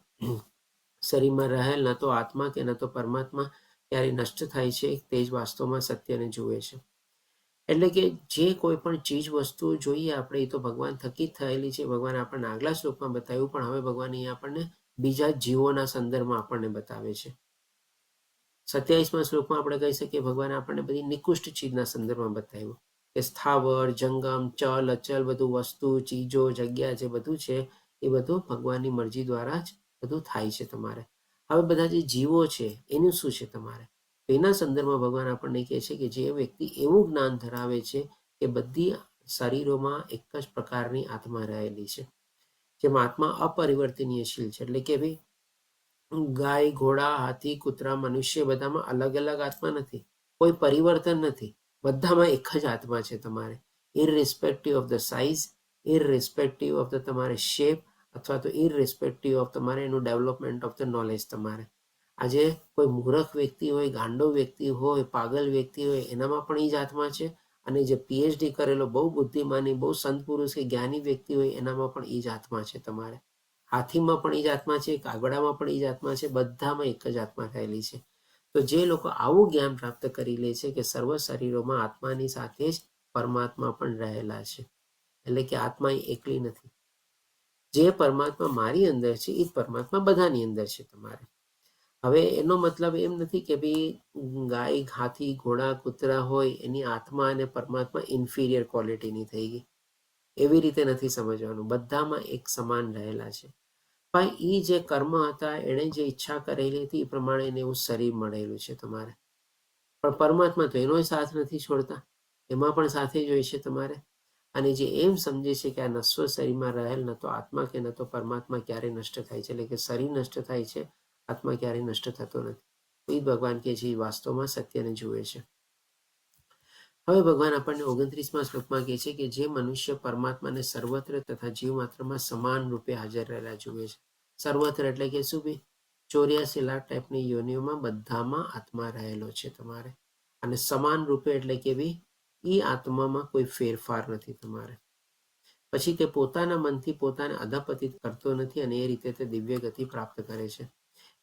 શરીરમાં રહેલ ન તો આત્મા કે ન તો પરમાત્મા ક્યારે નષ્ટ થાય છે, તે જ વાસ્તવમાં સત્યને જુએ છે. એટલે કે જે કોઈ પણ ચીજ વસ્તુઓ જોઈએ આપણે એ તો ભગવાન થકી જ થયેલી છે. ભગવાન આપણને આગલા શ્લોકમાં બતાવ્યું, પણ હવે ભગવાન અહીંયા આપણને બીજા જીવોના સંદર્ભમાં આપણને બતાવે છે. 27મા શ્લોકમાં આપણે કહી શકીએ ભગવાન આપણને બધી નિકૃષ્ટ ચીજના સંદર્ભમાં બતાવ્યું કે સ્થાવર, જંગમ, ચલ, અચલ બધું વસ્તુ, ચીજો, જગ્યા જે બધું છે એ બધું ભગવાનની મરજી દ્વારા જ બધું થાય છે તમારે. હવે બધા જે જીવો છે એનું શું છે તમારે? તો એના સંદર્ભમાં ભગવાન આપણને કહે છે કે જે વ્યક્તિ એવું જ્ઞાન ધરાવે છે કે બધી શરીરોમાં એક જ પ્રકારની આત્મા રહેલી છે, જેમાં આત્મા અપરિવર્તનીયશીલ છે. એટલે કે ભાઈ ગાય, ઘોડા, હાથી, કૂતરા, મનુષ્ય બધામાં અલગ અલગ આત્મા નથી, કોઈ પરિવર્તન નથી, બધામાં એક જ આત્મા છે તમારે, irrespective of the size, irrespective of the તમારે શેપ, અથવા તો ઇરરિસ્પેક્ટિવ ઓફ તમારે એનું ડેવલપમેન્ટ ઓફ ધ નોલેજ. તમારે આજે કોઈ મૂર્ખ વ્યક્તિ હોય, ગાંડો વ્યક્તિ હોય, પાગલ વ્યક્તિ હોય, એનામાં પણ એ જ આત્મા છે. અને જે પીએચડી કરેલો બહુ બુદ્ધિમાની, બહુ સંત પુરુષ કે જ્ઞાની વ્યક્તિ હોય, એનામાં પણ એ જ આત્મા છે તમારે. હાથીમાં પણ એ જ આત્મા છે, કાગડામાં પણ એ જ આત્મા છે, બધામાં એક જ આત્મા થયેલી છે. તો જે લોકો આવું જ્ઞાન પ્રાપ્ત કરી લે છે કે સર્વ શરીરોમાં આત્માની સાથે જ પરમાત્મા પણ રહેલા છે, એટલે કે આત્મા એકલી નથી. જે પરમાત્મા મારી અંદર છે એ પરમાત્મા બધાની અંદર છે તમારે. હવે એનો મતલબ એમ નથી કે ભાઈ ગાય, હાથી, ઘોડા, કૂતરા હોય એની આત્મા અને પરમાત્મા ઇન્ફિરિયર ક્વોલિટીની થઈ ગઈ, એવી રીતે નથી સમજવાનું. બધામાં એક સમાન રહેલા છે. પણ એ જે કર્મ હતા, એણે જે ઈચ્છા કરેલી હતી એ પ્રમાણે એને એવું શરીર મળેલું છે તમારે. પણ પરમાત્મા તો એનો સાથ નથી છોડતા, એમાં પણ સાથે જ હોય છે તમારે. અને જે એમ સમજે છે કે આ નશ્વર શરીરમાં રહેલ ન તો આત્મા કે ન તો પરમાત્મા ક્યારે નષ્ટ થાય છે, એટલે કે શરીર નષ્ટ થાય છે, આત્મા ક્યારે નષ્ટ થતો નથી. એ ભગવાન કે જે વાસ્તવમાં સત્યને જુએ છે. હવે ભગવાન આપણને 29મા શ્લોકમાં કહે છે કે જે મનુષ્ય પરમાત્માને સર્વત્ર તથા જીવ માત્રમાં સમાન રૂપે હાજર રહેલા જુએ છે. સર્વત્ર એટલે કે શું ભાઈ? 84 લાખ ટાઈપની યોનિઓમાં બધામાં આત્મા રહેલો છે તમારે. અને સમાન રૂપે એટલે કે ભાઈ એ આત્મામાં કોઈ ફેરફાર નથી તમારે. પછી તે પોતાના મનથી પોતાને અધપતિત કરતો નથી અને એ રીતે તે દિવ્ય ગતિ પ્રાપ્ત કરે છે.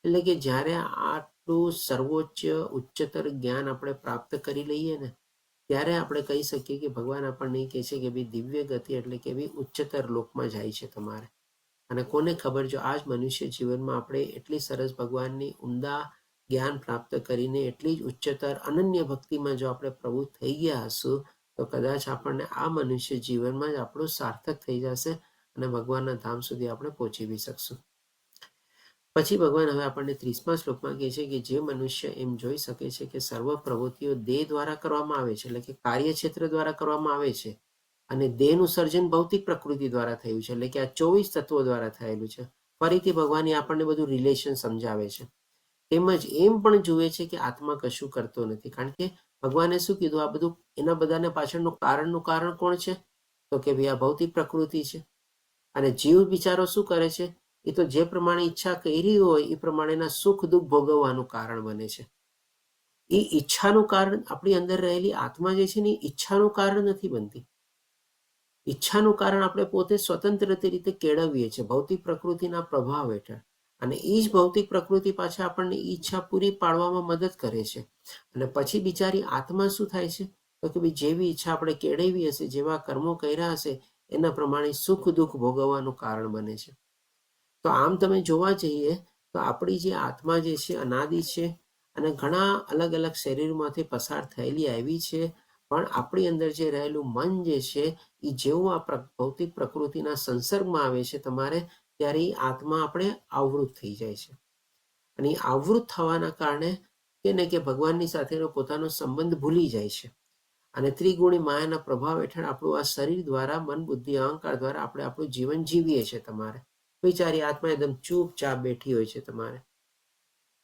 એટલે કે જ્યારે આટલું સર્વોચ્ચ ઉચ્ચતર જ્ઞાન આપણે પ્રાપ્ત કરી લઈએ ને, ત્યારે આપણે કહી શકીએ કે ભગવાન આપણને કહે છે કે ભાઈ દિવ્ય ગતિ એટલે કે ભાઈ ઉચ્ચતર લોકમાં જાય છે તમારે. અને કોને ખબર, જો આજ મનુષ્ય જીવનમાં આપણે એટલી સરસ ભગવાનની ઉમદા જ્ઞાન પ્રાપ્ત કરીને એટલી જ ઉચ્ચતર અનન્ય ભક્તિમાં જો આપણે પ્રવૃત્ત થઈ ગયા હશું, તો કદાચ આપણને આ મનુષ્ય જીવનમાં જ આપણું સાર્થક થઈ જશે અને ભગવાનના ધામ સુધી આપણે પહોંચી બી શકશું. પછી ભગવાન હવે આપણને 30મા શ્લોકમાં કહે છે કે જે મનુષ્ય એમ જોઈ શકે છે કે સર્વ પ્રવૃત્તિઓ દેહ દ્વારા કરવામાં આવે છે, એટલે કે કાર્યક્ષેત્ર દ્વારા કરવામાં આવે છે, અને દેહનું સર્જન ભૌતિક પ્રકૃતિ દ્વારા થયું છે, એટલે કે આ 24 તત્વો દ્વારા થયેલું છે. ફરીથી ભગવાન આપણને બધું રિલેશન સમજાવે છે. તેમજ એમ પણ જુએ છે કે આત્મા કશું કરતો નથી, કારણ કે ભગવાને શું કીધું, આ બધું એના બધાને પાછળનું કારણ કોણ છે? તો કે ભાઈ આ ભૌતિક પ્રકૃતિ છે. અને જીવ બિચારો શું કરે છે? એ તો જે પ્રમાણે ઈચ્છા કરી હોય એ પ્રમાણેના સુખ દુઃખ ભોગવવાનું કારણ બને છે. એ ઈચ્છાનું કારણ આપણી અંદર રહેલી આત્મા જે છે ને એ ઈચ્છાનું કારણ નથી બનતી. ઈચ્છાનું કારણ આપણે પોતે સ્વતંત્ર રીતે કેળવીએ છીએ ભૌતિક પ્રકૃતિના પ્રભાવ હેઠળ. અને એ જ ભૌતિક પ્રકૃતિ પાછા આપણને ઈચ્છા પૂરી પાડવામાં મદદ કરે છે. અને પછી બિચારી આત્મા શું થાય છે? તો કે ભાઈ જેવી ઈચ્છા આપણે કેળવી હશે, જેવા કર્મો કર્યા હશે, એના પ્રમાણે સુખ દુઃખ ભોગવવાનું કારણ બને છે. તો આમ તમે જોવા જઈએ તો આપણી જે આત્મા જે છે અનાદિ છે અને ઘણા અલગ અલગ શરીરમાંથી પસાર થયેલી આવી છે. પણ આપણી અંદર જે રહેલું મન જે છે એ જેવું આ ભૌતિક પ્રકૃતિના સંસર્ગમાં આવે છે તમારે, ત્યારે એ આત્મા આપણે આવૃત થઈ જાય છે. અને એ આવૃત થવાના કારણે કે ભગવાનની સાથેનો પોતાનો સંબંધ ભૂલી જાય છે. અને ત્રિગુણી માયાના પ્રભાવ હેઠળ આપણું આ શરીર દ્વારા, મન, બુદ્ધિ, અહંકાર દ્વારા આપણે આપણું જીવન જીવીએ છીએ તમારે. બિચારી આત્મા એકદમ ચૂપચાપ બેઠી હોય છે તમારે.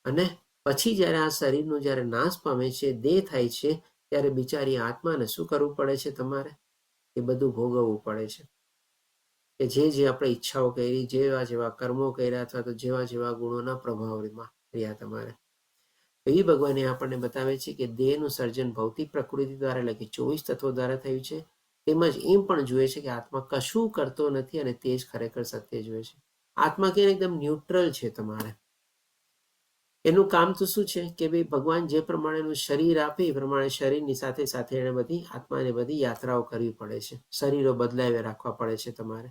અને પછી જ્યારે આ શરીરનું જ્યારે નાશ પામે છે, દેહ થાય છે, ત્યારે બિચારી આત્માને શું કરવું પડે છે તમારે? એ બધું ભોગવવું પડે છે. કે જે આપણે ઈચ્છાઓ કરી, જેવા કર્મો કર્યા, અથવા તો જેવા ગુણોના પ્રભાવમાં રહ્યા તમારે. તો એ ભગવાને આપણને બતાવે છે કે દેહનું સર્જન ભૌતિક પ્રકૃતિ દ્વારા, એટલે કે 24 તત્વો દ્વારા થયું છે. તેમજ એમ પણ જુએ છે કે આત્મા કશું કરતો નથી અને તે જ ખરેખર સત્ય જુએ છે. આત્મા કે એકદમ ન્યુટ્રલ છે તમારે. એનું કામ તો શું છે કે ભાઈ ભગવાન જે પ્રમાણેનું શરીર આપે એ પ્રમાણે શરીરની સાથે સાથે એને બધી આત્માને બધી યાત્રાઓ કરવી પડે છે. શરીરો બદલાવી રાખવા પડે છે તમારે.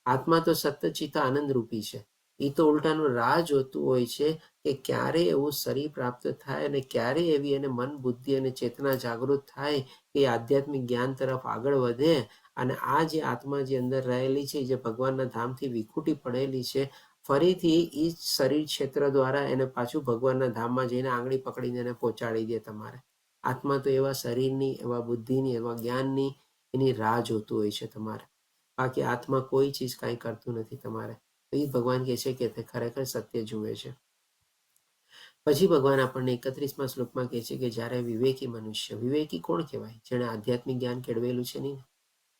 આત્મા તો સત્યચિત્ત આનંદરૂપી છે. એ તો ઉલટાનું રાહ જોતું હોય છે કે ક્યારે એવું શરીર પ્રાપ્ત થાય અને ક્યારે એવી એને મન, બુદ્ધિ અને ચેતના જાગૃત થાય કે આધ્યાત્મિક જ્ઞાન તરફ આગળ વધે. અને આ જે આત્મા જે અંદર રહેલી છે, જે ભગવાનના ધામથી વિખૂટી પડેલી છે, ફરીથી એ જ શરીર ક્ષેત્ર દ્વારા એને પાછું ભગવાનના ધામમાં જઈને આંગળી પકડીને એને પહોંચાડી દે તમારે. આત્મા તો એવા શરીરની, એવા બુદ્ધિની, એવા જ્ઞાનની એની રાહ જોતું હોય છે તમારે. બાકી આત્મા કોઈ ચીજ કાંઈ કરતું નથી તમારે. તો એ ભગવાન કહે છે કે તે ખરેખર સત્ય જુએ છે. પછી ભગવાન આપણને 31મા શ્લોકમાં કહે છે કે જ્યારે વિવેકી મનુષ્ય, વિવેકી કોણ કહેવાય? જેણે આધ્યાત્મિક જ્ઞાન કેળવેલું છે નહીં.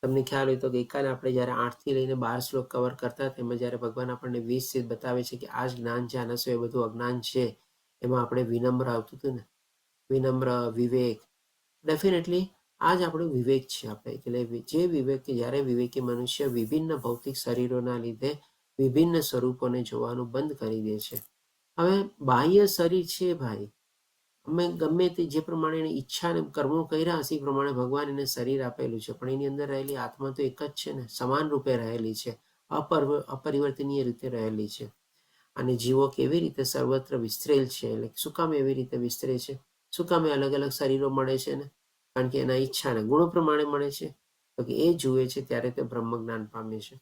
તમને ખ્યાલ હોય તો ગઈકાલે આપણે જ્યારે 8 થી લઈને 12 શ્લોક કવર કરતા તેમાં જ્યારે ભગવાન આપણને 20 સિદ્ધ બતાવે છે કે આ જ જ્ઞાન છે, આના સિવાય બધું અજ્ઞાન છે, એમાં આપણે વિનમ્ર આવતું હતું ને, વિનમ્ર, વિવેક, ડેફિનેટલી આ જ આપણું વિવેક છે. આપણે એટલે જે વિવેક, જ્યારે વિવેકી મનુષ્ય વિભિન્ન ભૌતિક શરીરોના લીધે વિભિન્ન સ્વરૂપોને જોવાનું બંધ કરી દે છે. હવે બાહ્ય શરીર છે ભાઈ, અમે ગમે તે જે પ્રમાણે એની ઈચ્છા અને કર્મો કર્યા હશે એ પ્રમાણે ભગવાન એને શરીર આપેલું છે, પણ એની અંદર રહેલી આત્મા તો એક જ છે ને, સમાન રૂપે રહેલી છે, અપરિવર્તનીય રીતે રહેલી છે. અને જીવો કેવી રીતે સર્વત્ર વિસ્તરેલ છે, એટલે શું કામ એવી રીતે વિસ્તરે છે, શું કામ અલગ અલગ શરીરો મળે છે ને? કારણ કે એના ઈચ્છા અને ગુણો પ્રમાણે મળે છે. તો કે એ જુએ છે ત્યારે તે બ્રહ્મ જ્ઞાન પામે છે.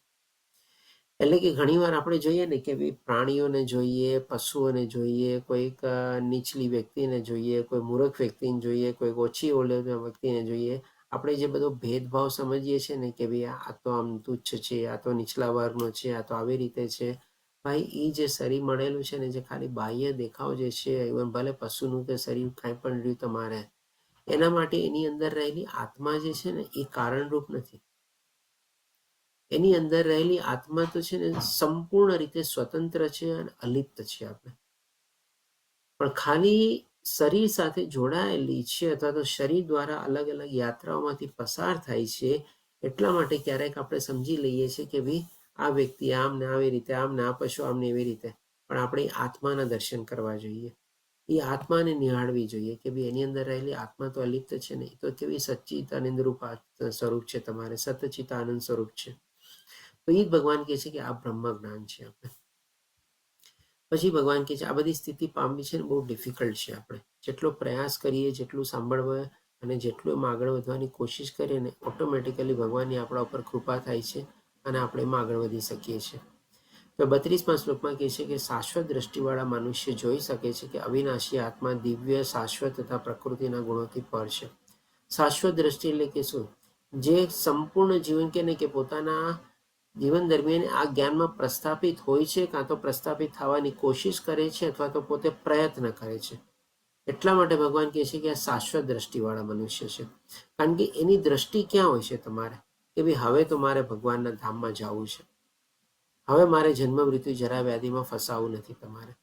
એટલે કે ઘણીવાર આપણે જોઈએ ને કે પ્રાણીઓને જોઈએ, પશુઓને જોઈએ, કોઈક નીચલી વ્યક્તિને જોઈએ, કોઈ મૂર્ખ વ્યક્તિને જોઈએ, કોઈક ઓછી ઓળખ વ્યક્તિને જોઈએ, આપણે જે બધો ભેદભાવ સમજીએ છીએ ને કે ભાઈ આ તો આમ તુચ્છ છે, આ તો નીચલા વર્ગનો છે, આ તો આવી રીતે છે. ભાઈ એ જે શરીર મળેલું છે ને, જે ખાલી બાહ્ય દેખાવ જે છે, ભલે પશુનું કે શરીર કાંઈ પણ રહ્યું તમારે, એના માટે એની અંદર રહેલી આત્મા જે છે ને એ કારણરૂપ નથી. એની અંદર રહેલી આત્મા તો છે ને સંપૂર્ણ રીતે સ્વતંત્ર છે અને અલિપ્ત છે. આપણે પણ ખાલી શરીર સાથે જોડાયેલી છે અથવા તો શરીર દ્વારા અલગ અલગ યાત્રાઓમાંથી પસાર થાય છે. એટલા માટે ક્યારેક આપણે સમજી લઈએ છીએ કે ભાઈ આ વ્યક્તિ આમ ને આવી રીતે, આમ ને આ પશુ આમ ને એવી રીતે, પણ આપણે આત્માના દર્શન કરવા જોઈએ, એ આત્માને નિહાળવી જોઈએ કે ભાઈ એની અંદર રહેલી આત્મા તો અલિપ્ત છે ને, એ તો કેવી સચ્ચિદાનંદ રૂપ સ્વરૂપ છે, તમારે સતચિત આનંદ સ્વરૂપ છે. તો એ જ ભગવાન કહે છે કે આ બ્રહ્મ જ્ઞાન છે. આપણે પછી ભગવાન કહે છે આ બધી સ્થિતિ પામવી છે ને બહુ ડિફિકલ્ટ છે. આપણે જેટલો પ્રયાસ કરીએ, જેટલું સાંભળવા અને જેટલું એમાં આગળ વધવાની કોશિશ કરીએ ને, ઓટોમેટિકલી ભગવાનની આપણા ઉપર કૃપા થાય છે અને આપણે એમાં આગળ વધી શકીએ છીએ. તો 32મા શ્લોકમાં કહે છે કે શાશ્વત દ્રષ્ટિવાળા મનુષ્ય જોઈ શકે છે કે અવિનાશી આત્મા દિવ્ય, શાશ્વત તથા પ્રકૃતિના ગુણોથી પર છે. શાશ્વત દ્રષ્ટિ એટલે કે શું? જે સંપૂર્ણ જીવન કે ને કે પોતાના જીવન દરમિયાન આ જ્ઞાનમાં પ્રસ્થાપિત હોય છે, કાં તો પ્રસ્થાપિત થવાની કોશિશ કરે છે અથવા તો પોતે પ્રયત્ન કરે છે. એટલા માટે ભગવાન કહે છે કે આ શાશ્વત દ્રષ્ટિવાળા મનુષ્ય છે. કારણ કે એની દ્રષ્ટિ ક્યાં હોય છે તમારે કે ભાઈ હવે તમારે ભગવાનના ધામમાં જવું છે, હવે મારે જન્મ મૃત્યુ જરા વ્યાધિમાં ફસાવું નથી તમારે.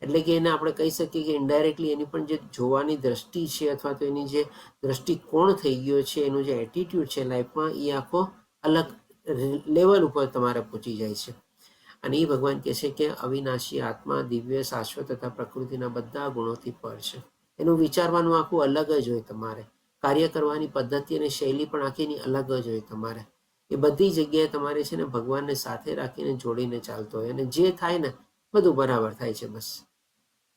એટલે કે એને આપણે કહી શકીએ કે ઇનડાયરેક્ટલી એની પણ જે જોવાની દ્રષ્ટિ છે અથવા તો એની જે દ્રષ્ટિકોણ થઈ ગયો છે, એનું જે એટીટ્યુડ છે લાઈફમાં, એ આખો અલગ લેવલ ઉપર તમારે પહોંચી જાય છે. અને એ ભગવાન કહે છે કે અવિનાશી આત્મા દિવ્ય, શાશ્વત તથા પ્રકૃતિના બધા ગુણોથી પર છે. એનું વિચારવાનું આખું અલગ જ હોય તમારે, કાર્ય કરવાની પદ્ધતિ અને શૈલી પણ આખીની અલગ જ હોય તમારે. એ બધી જગ્યાએ તમારે છે ને ભગવાનને સાથે રાખીને જોડીને ચાલતો હોય, અને જે થાય ને બધું બરાબર થાય છે. બસ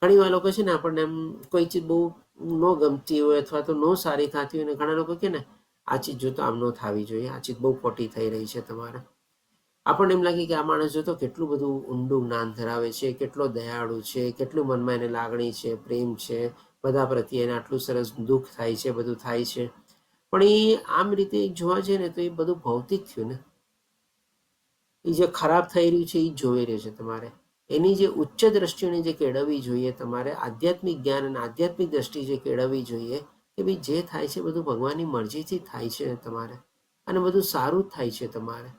ઘણી વાર લોકો છે ને આપણને એમ કોઈ ચીજ બહુ ન ગમતી હોય અથવા તો ન સારી થતી હોય ને, ઘણા લોકો કે ને આ ચીજ જો તો આમ ન થવી જોઈએ, આ ચીજ બહુ ખોટી થઈ રહી છે તમારે. આપણને એમ લાગે કે આ માણસ જો તો કેટલું બધું ઊંડું જ્ઞાન ધરાવે છે, કેટલો દયાળુ છે, કેટલું મનમાં એને લાગણી છે, પ્રેમ છે, બધા પ્રત્યે એને આટલું સરસ દુઃખ થાય છે, બધું થાય છે. પણ એ આમ રીતે જોવા જઈએ ને તો એ બધું ભૌતિક થયું ને. એ જે ખરાબ થઈ રહ્યું છે એ જોઈ રહ્યું છે તમારે. એની જે ઉચ્ચ દ્રષ્ટિઓને જે કેળવવી જોઈએ તમારે, આધ્યાત્મિક જ્ઞાન અને આધ્યાત્મિક દ્રષ્ટિ જે કેળવવી જોઈએ કે ભાઈ જે થાય છે બધું ભગવાનની મરજીથી થાય છે તમારે, અને બધું સારું જ થાય છે તમારે.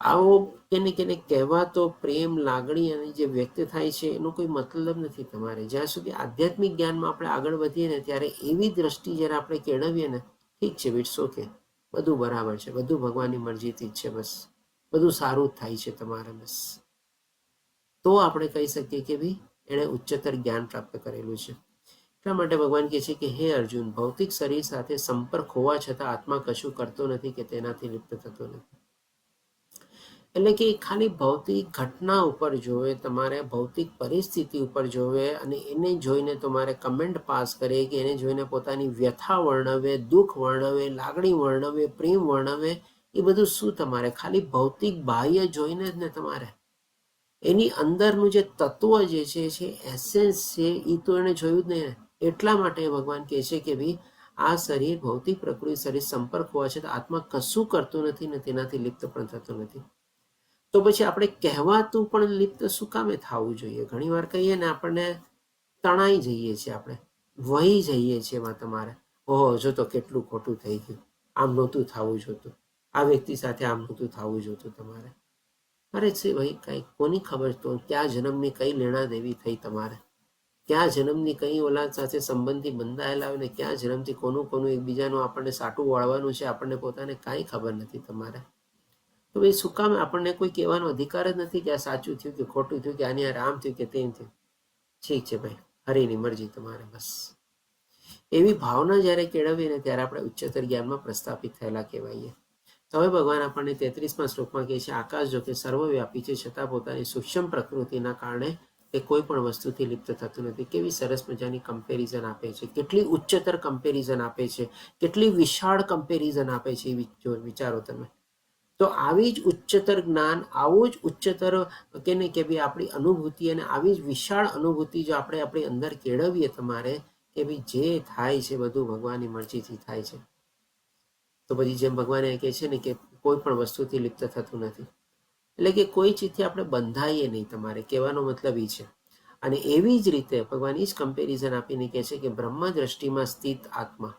આવો કેને કહેવાતો પ્રેમ, લાગણી અને જે વ્યક્ત થાય છે એનો કોઈ મતલબ નથી તમારે. જ્યાં સુધી આધ્યાત્મિક જ્ઞાનમાં આપણે આગળ વધીએ ને ત્યારે એવી દ્રષ્ટિ જ્યારે આપણે કેળવીએ ને, ઠીક છે, ઇટ્સ ઓકે, બધું બરાબર છે, બધું ભગવાનની મરજીથી જ છે, બસ બધું સારું જ થાય છે તમારે. બસ તો આપણે કહી શકીએ કે ભાઈ એણે ઉચ્ચતર જ્ઞાન પ્રાપ્ત કરેલું છે. એટલા માટે ભગવાન કહે છે કે હે અર્જુન, ભૌતિક શરીર સાથે સંપર્ક હોવા છતાં આત્મા કશું કરતો નથી કે તેનાથી લિપ્ત થતો નથી. એટલે કે ખાલી ભૌતિક ઘટના ઉપર જોવે, તમારે ભૌતિક પરિસ્થિતિ ઉપર જોવે અને એને જોઈને તમારે કમેન્ટ પાસ કરે કે એને જોઈને પોતાની વ્યથા વર્ણવે, દુઃખ વર્ણવે, લાગણી વર્ણવે, પ્રેમ વર્ણવે, એ બધું શું તમારે ખાલી ભૌતિક બાહ્ય જોઈને જ ને તમારે. એની અંદરનું જે તત્વ જે છે એસેન્સ છે એ તો એને જોયું જ નહીં ને. એટલા માટે ભગવાન કહે છે કે ભાઈ આ શરીર ભૌતિક પ્રકૃતિ શરીર સંપર્ક હોવા છતાં આત્મા કશું કરતું નથી ને તેનાથી લિપ્ત પણ થતું નથી. તો પછી આપણે કહેવાતું પણ લિપ્ત શું કામે થવું જોઈએ? ઘણી વાર કહીએ ને આપણને તણાઈ જઈએ છીએ, આપણે વહી જઈએ છીએ એમાં તમારે, ઓહો જો તો કેટલું ખોટું થઈ ગયું, આમ નહોતું થવું જોતું, આ વ્યક્તિ સાથે આમ નહોતું થવું જોતું તમારે. અરે છે ભાઈ, કઈ કોની ખબર તો ક્યાં જન્મની કઈ લેણા દેવી થઈ તમારે, ક્યાં જન્મની કઈ ઓલાદ સાથે સંબંધી બંધાયેલા હોય ને ક્યાં જન્મથી કોનું એકબીજાનું આપણને સાટું વાળવાનું છે આપણને પોતાને કાંઈ ખબર નથી તમારે. તો ભાઈ શું કામ આપણને કોઈ કહેવાનો અધિકાર જ નથી કે આ સાચું થયું કે ખોટું થયું કે આની યાર આમ થયું કે તેમ થયું. ઠીક છે ભાઈ, હરિની મરજી તમારે, બસ એવી ભાવના જ્યારે કેળવીએ ને ત્યારે આપણે ઉચ્ચતર જ્ઞાનમાં પ્રસ્થાપિત થયેલા કહેવાઈએ. તો હવે ભગવાન આપણને 33મા શ્લોકમાં કહે છે, આકાશ જો કે સર્વવ્યાપી છે છતાં પોતાની સૂક્ષ્મ પ્રકૃતિના કારણે એ કોઈ પણ વસ્તુથી લિપ્ત થતું નથી. કેવી સરસ મજાની કમ્પેરિઝન આપે છે, કેટલી ઉચ્ચતર કમ્પેરિઝન આપે છે, કેટલી વિશાળ કમ્પેરિઝન આપે છે, વિચારો તમે. તો આવી જ ઉચ્ચતર જ્ઞાન, આવું જ ઉચ્ચતર કે ને કે ભાઈ આપણી અનુભૂતિ અને આવી જ વિશાળ અનુભૂતિ જો આપણે આપણી અંદર કેળવીએ તમારે કે ભાઈ જે થાય છે બધું ભગવાનની મરજીથી થાય છે, તો પછી જેમ ભગવાને કહે છે ને કે કોઈ પણ વસ્તુથી લિપ્ત થતું નથી, એટલે કે કોઈ ચીજથી આપણે બંધાઈએ નહીં, તમારે કહેવાનો મતલબ એ છે. અને એવી જ રીતે ભગવાન એ જ કમ્પેરિઝન આપીને કહે છે કે બ્રહ્મ દ્રષ્ટિમાં સ્થિત આત્મા,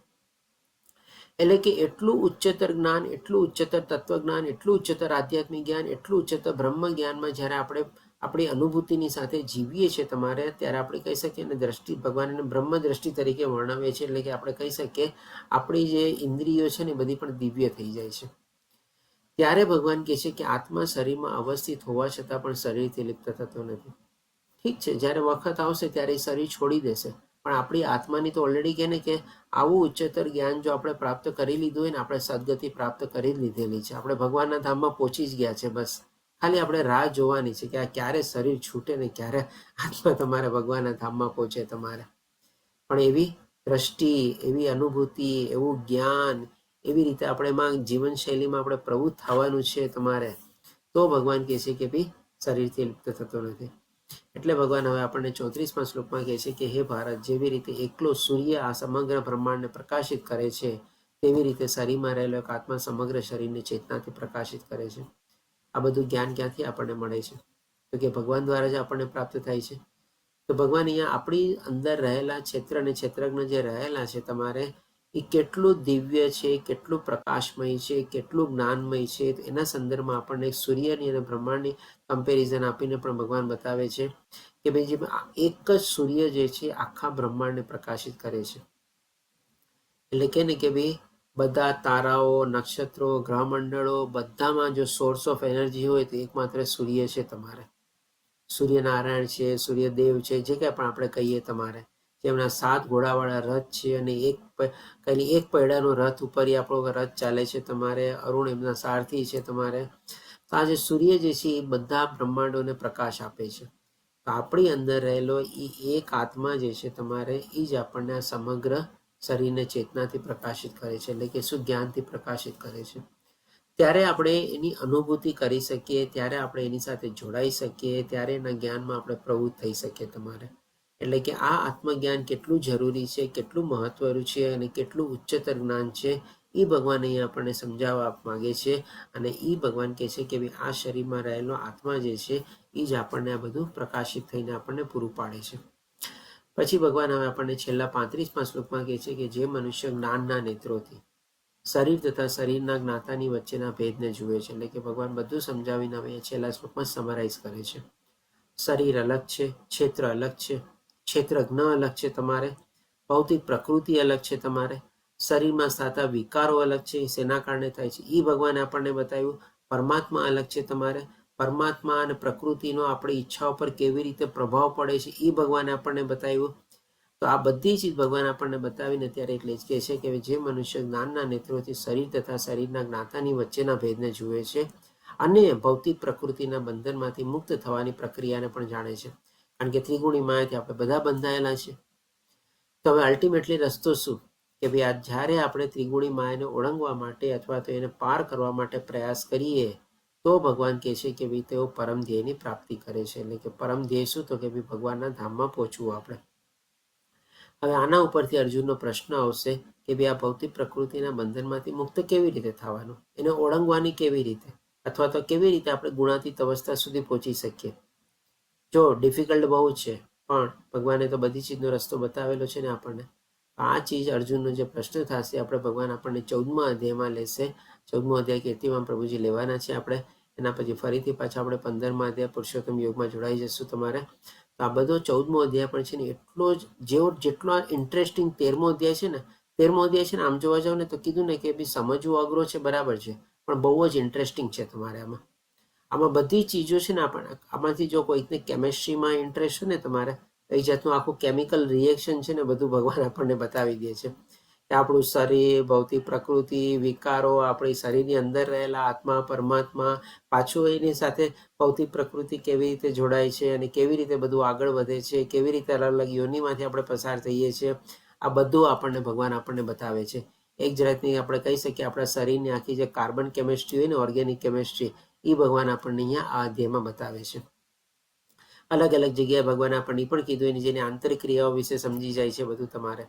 એટલે કે એટલું ઉચ્ચતર જ્ઞાન, એટલું ઉચ્ચતર તત્વજ્ઞાન, એટલું ઉચ્ચતર આધ્યાત્મિક જ્ઞાન, એટલું ઉચ્ચતર બ્રહ્મ જ્ઞાનમાં જ્યારે આપણે આપણી અનુભૂતિની સાથે જીવીએ છીએ તમારે, ત્યારે આપણે કહી શકીએ ને દ્રષ્ટિ, ભગવાન એને બ્રહ્મ દ્રષ્ટિ તરીકે વર્ણવે છે. એટલે કે આપણે કહી શકીએ આપણી જે ઇન્દ્રિયો છે ને બધી પણ દિવ્ય થઈ જાય છે. ત્યારે ભગવાન કહે છે કે આત્મા શરીરમાં અવસ્થિત હોવા છતાં પણ શરીરથી લિપ્ત થતો નથી. ઠીક છે, જ્યારે વખત આવશે ત્યારે એ શરીર છોડી દેશે, પણ આપણી આત્માની તો ઓલરેડી કહે ને કે આવું ઉચ્ચતર જ્ઞાન જો આપણે પ્રાપ્ત કરી લીધું હોય ને, આપણે સદગતિ પ્રાપ્ત કરી લીધેલી છે, આપણે ભગવાનના ધામમાં પહોંચી જ ગયા છે. બસ ખાલી આપણે રાહ જોવાની છે કે આ ક્યારે શરીર છૂટે ને ક્યારે આત્મા તમારે ભગવાનના ધામમાં પહોંચે તમારે. પણ એવી દ્રષ્ટિ, એવી અનુભૂતિ, એવું જ્ઞાન, એવી રીતે આપણે એમાં જીવનશૈલીમાં આપણે પ્રવૃત્ત થવાનું છે તમારે, તો ભગવાન કહે છે કે ભાઈ શરીરથી લિપ્ત થતો નથી. એટલે ભગવાન હવે આપણને 34મા શ્લોકમાં કહે છે કે હે ભારત, જેવી રીતે એકલો સૂર્ય આ સમગ્ર બ્રહ્માંડને પ્રકાશિત કરે છે, તેવી રીતે શરીરમાં રહેલો એક આત્મા સમગ્ર શરીરને ચેતનાથી પ્રકાશિત કરે છે. આ બધું જ્ઞાન ક્યાંથી આપણને મળે છે? તો કે ભગવાન દ્વારા જ આપણને પ્રાપ્ત થાય છે. તો ભગવાન અહીંયા આપણી અંદર રહેલા ક્ષેત્ર અને ક્ષેત્રજ્ઞ જે રહેલા છે તમારે, એ કેટલું દિવ્ય છે, કેટલું પ્રકાશમય છે, કેટલું જ્ઞાનમય છે, એના સંદર્ભમાં આપણને સૂર્યની અને બ્રહ્માંડની કમ્પેરિઝન આપીને પણ ભગવાન બતાવે છે કે ભાઈ જે એક જ સૂર્ય જે છે આખા બ્રહ્માંડને પ્રકાશિત કરે છે. એટલે કે ને કે ભાઈ બધા તારાઓ, નક્ષત્રો, ગ્રહમંડળો બધામાં જો સોર્સ ઓફ એનર્જી હોય તો એકમાત્ર સૂર્ય છે તમારે. સૂર્યનારાયણ છે, સૂર્યદેવ છે, જે કંઈ પણ આપણે કહીએ તમારે, જેમના 7 ઘોડાવાળા રથ છે અને એક પૈડાનો રથ ઉપર આપણો રથ ચાલે છે તમારે, અરુણ એમના સારથી છે તમારે. તો આ જે સૂર્ય જે છે એ બધા બ્રહ્માંડોને પ્રકાશ આપે છે. તો આપણી અંદર રહેલો એ એક આત્મા જે છે તમારે, એ જ આપણને આ સમગ્ર શરીરને ચેતનાથી પ્રકાશિત કરે છે, એટલે કે શું જ્ઞાનથી પ્રકાશિત કરે છે. ત્યારે આપણે એની અનુભૂતિ કરી શકીએ, ત્યારે આપણે એની સાથે જોડાઈ શકીએ, ત્યારે એના જ્ઞાનમાં આપણે પ્રવૃત્ત થઈ શકીએ તમારે. એટલે કે આ આત્મજ્ઞાન કેટલું જરૂરી છે, કેટલું મહત્વનું છે અને કેટલું ઉચ્ચતર જ્ઞાન છે, એ ભગવાન અહીંયા આપણને સમજાવવા માંગે છે. અને એ ભગવાન કહે છે કે ભાઈ આ શરીરમાં રહેલો આત્મા જે છે એ જ આપણને આ બધું પ્રકાશિત થઈને આપણને પૂરું પાડે છે. પછી ભગવાન હવે આપણને છેલ્લા 35મા શ્લોકમાં કહે છે કે જે મનુષ્ય જ્ઞાનના નેત્રોથી શરીર તથા શરીરના જ્ઞાતાની વચ્ચેના ભેદને જુએ છે, એટલે કે ભગવાન બધું સમજાવીને હવે છેલ્લા શ્લોકમાં સમરાઇઝ કરે છે. શરીર અલગ છે, ક્ષેત્ર અલગ છે, ક્ષેત્રજ્ઞ અલગ છે તમારે, ભૌતિક પ્રકૃતિ અલગ છે તમારે, શરીરમાં થતા વિકારો અલગ છે, શેના કારણે થાય છે એ ભગવાને આપણને બતાવ્યું. પરમાત્મા અલગ છે તમારે, પરમાત્મા અને પ્રકૃતિનો આપણી ઈચ્છાઓ પર કેવી રીતે પ્રભાવ પડે છે એ ભગવાને આપણને બતાવ્યું. તો આ બધી ચીજ ભગવાન આપણને બતાવીને ત્યારે એટલે જ કહે છે કે જે મનુષ્ય જ્ઞાનના નેત્રોથી શરીર તથા શરીરના જ્ઞાતાની વચ્ચેના ભેદને જુએ છે અને ભૌતિક પ્રકૃતિના બંધનમાંથી મુક્ત થવાની પ્રક્રિયાને પણ જાણે છે, કારણ કે ત્રિગુણી માયાથી આપણે બધા બંધાયેલા છે. તો હવે અલ્ટિમેટલી રસ્તો શું કે ભાઈ આ જ્યારે આપણે ત્રિગુણી માયાને ઓળંગવા માટે અથવા તો એને પાર કરવા માટે પ્રયાસ કરીએ, તો તો ભગવાન કહે છે કે ભાઈ તેઓ પરમ ધ્યેયની પ્રાપ્તિ કરે છે. એટલે કે પરમ ધ્યેય શું? તો કે ભાઈ ભગવાનના ધામમાં પહોંચવું આપણે. હવે આના ઉપરથી અર્જુનનો પ્રશ્ન આવશે કે ભાઈ આ ભૌતિક પ્રકૃતિના બંધનમાંથી મુક્ત કેવી રીતે થવાનું, એને ઓળંગવાની કેવી રીતે, અથવા તો કેવી રીતે આપણે ગુણાતીત અવસ્થા સુધી પહોંચી શકીએ. જો ડિફિકલ્ટ બહુ છે, પણ ભગવાને તો બધી ચીજનો રસ્તો બતાવેલો છે ને આપણને. આ ચીજ અર્જુનનો જે પ્રશ્ન થશે આપણે ભગવાન આપણને 14મા અધ્યાયમાં લેશે. 14મો અધ્યાય કીર્તિમાન પ્રભુજી લેવાના છે આપણે. એના પછી ફરીથી પાછા આપણે 15મા અધ્યાય પુરુષોત્તમ યોગમાં જોડાઈ જશું તમારે. તો આ બધો 14મો અધ્યાય પણ છે ને એટલો જ જેટલો ઇન્ટરેસ્ટિંગ 13મો અધ્યાય છે ને, 13મો અધ્યાય છે ને આમ જોવા જાવ ને તો કીધું ને કે બી સમજવું અઘરો છે, બરાબર છે, પણ બહુ જ ઇન્ટરેસ્ટિંગ છે તમારે આમાં બધી ચીજો છે ને. આમાંથી જો કોઈકને કેમેસ્ટ્રીમાં ઇન્ટરેસ્ટ હોય ને તમારે, એ જાતનું આખું કેમિકલ રિએક્શન છે ને બધું ભગવાન આપણને બતાવી દે છે કે આપણું શરીર, ભૌતિક પ્રકૃતિ, વિકારો, આપણી શરીરની અંદર રહેલા આત્મા, પરમાત્મા, પાછું એની સાથે ભૌતિક પ્રકૃતિ કેવી રીતે જોડાય છે અને કેવી રીતે બધું આગળ વધે છે, કેવી રીતે અલગ અલગ યોનિમાંથી આપણે પસાર થઈએ છીએ, આ બધું આપણને ભગવાન આપણને બતાવે છે. એક જાતની આપણે કહી શકીએ આપણા શરીરની આખી જે કાર્બન કેમેસ્ટ્રી હોય ને, ઓર્ગેનિક કેમેસ્ટ્રી, એ ભગવાન આપણને અહીંયા આ અધ્યાયમાં બતાવે છે. અલગ અલગ જગ્યાએ ભગવાન આપણને પણ કીધું એની જેની આંતરિક ક્રિયાઓ વિશે સમજી જાય છે બધું તમારે.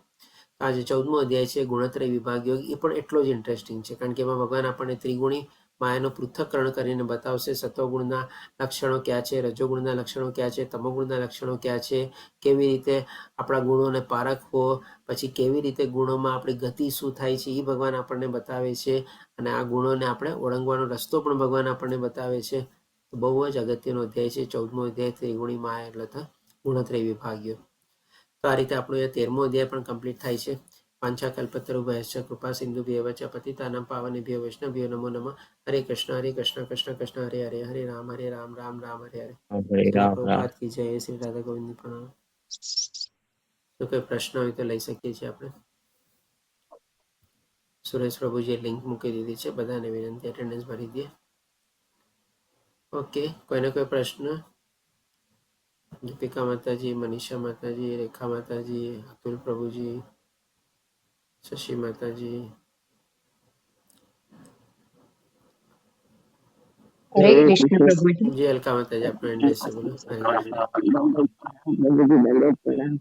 આ જે 14મો અધ્યાય છે ગુણત્રય વિભાગ યોગ, એ પણ એટલો જ ઇન્ટરેસ્ટિંગ છે, કારણ કે એમાં ભગવાન આપણને ત્રિગુણી માયાનું પૃથ્થકરણ કરીને બતાવશે. સત્વગુણના લક્ષણો ક્યાં છે, રજોગુણના લક્ષણો ક્યાં છે, તમોગુણના લક્ષણો ક્યાં છે, કેવી રીતે આપણા ગુણોને પારખવો, પછી કેવી રીતે ગુણોમાં આપણી ગતિ શું થાય છે એ ભગવાન આપણને બતાવે છે. અને આ ગુણોને આપણે ઓળંગવાનો રસ્તો પણ ભગવાન આપણને બતાવે છે. બહુ જ અગત્યનો અધ્યાય છે 14મો અધ્યાય, ત્રિગુણી માયા એટલે તો ગુણત્રય વિભાગ્યો. તો આ રીતે આપણો એ 13મો અધ્યાય પણ કમ્પ્લીટ થાય છે. પાંચા કલ્પતરુભ્યશ્ચ કૃપા સિંધુભ્યેવ ચ પતિતાનાં પાવનેભ્યો વૈષ્ણવભ્યો નમો નમઃ. હરે કૃષ્ણ કૃષ્ણ કૃષ્ણ હરે હરે, હરે રામ રામ રામ હરે હરે. શ્રીલ પ્રભુપાદ કી જય. શ્રી રાધા ગોવિંદ પ્રણામ. તો કોઈ પ્રશ્ન હોય તો લઈ શકીએ છીએ આપણે. સુરેશ પ્રભુજીએ લિંક મૂકી દીધી છે, બધાને વિનંતી એટેન્ડન્સ ભરી દે. ઓકે, કોઈને કોઈ પ્રશ્ન? દીપિકા માતાજી, મનીષા માતાજી, રેખા માતાજી, અતુલ પ્રભુજી, શશી માતાજી. હરે કૃષ્ણ પ્રભુજી. જી અલકા માતાજી, આપનો એડ્રેસ છે બોલો. હરે કૃષ્ણ. પ્રભુજી દંડવત પ્રણામ.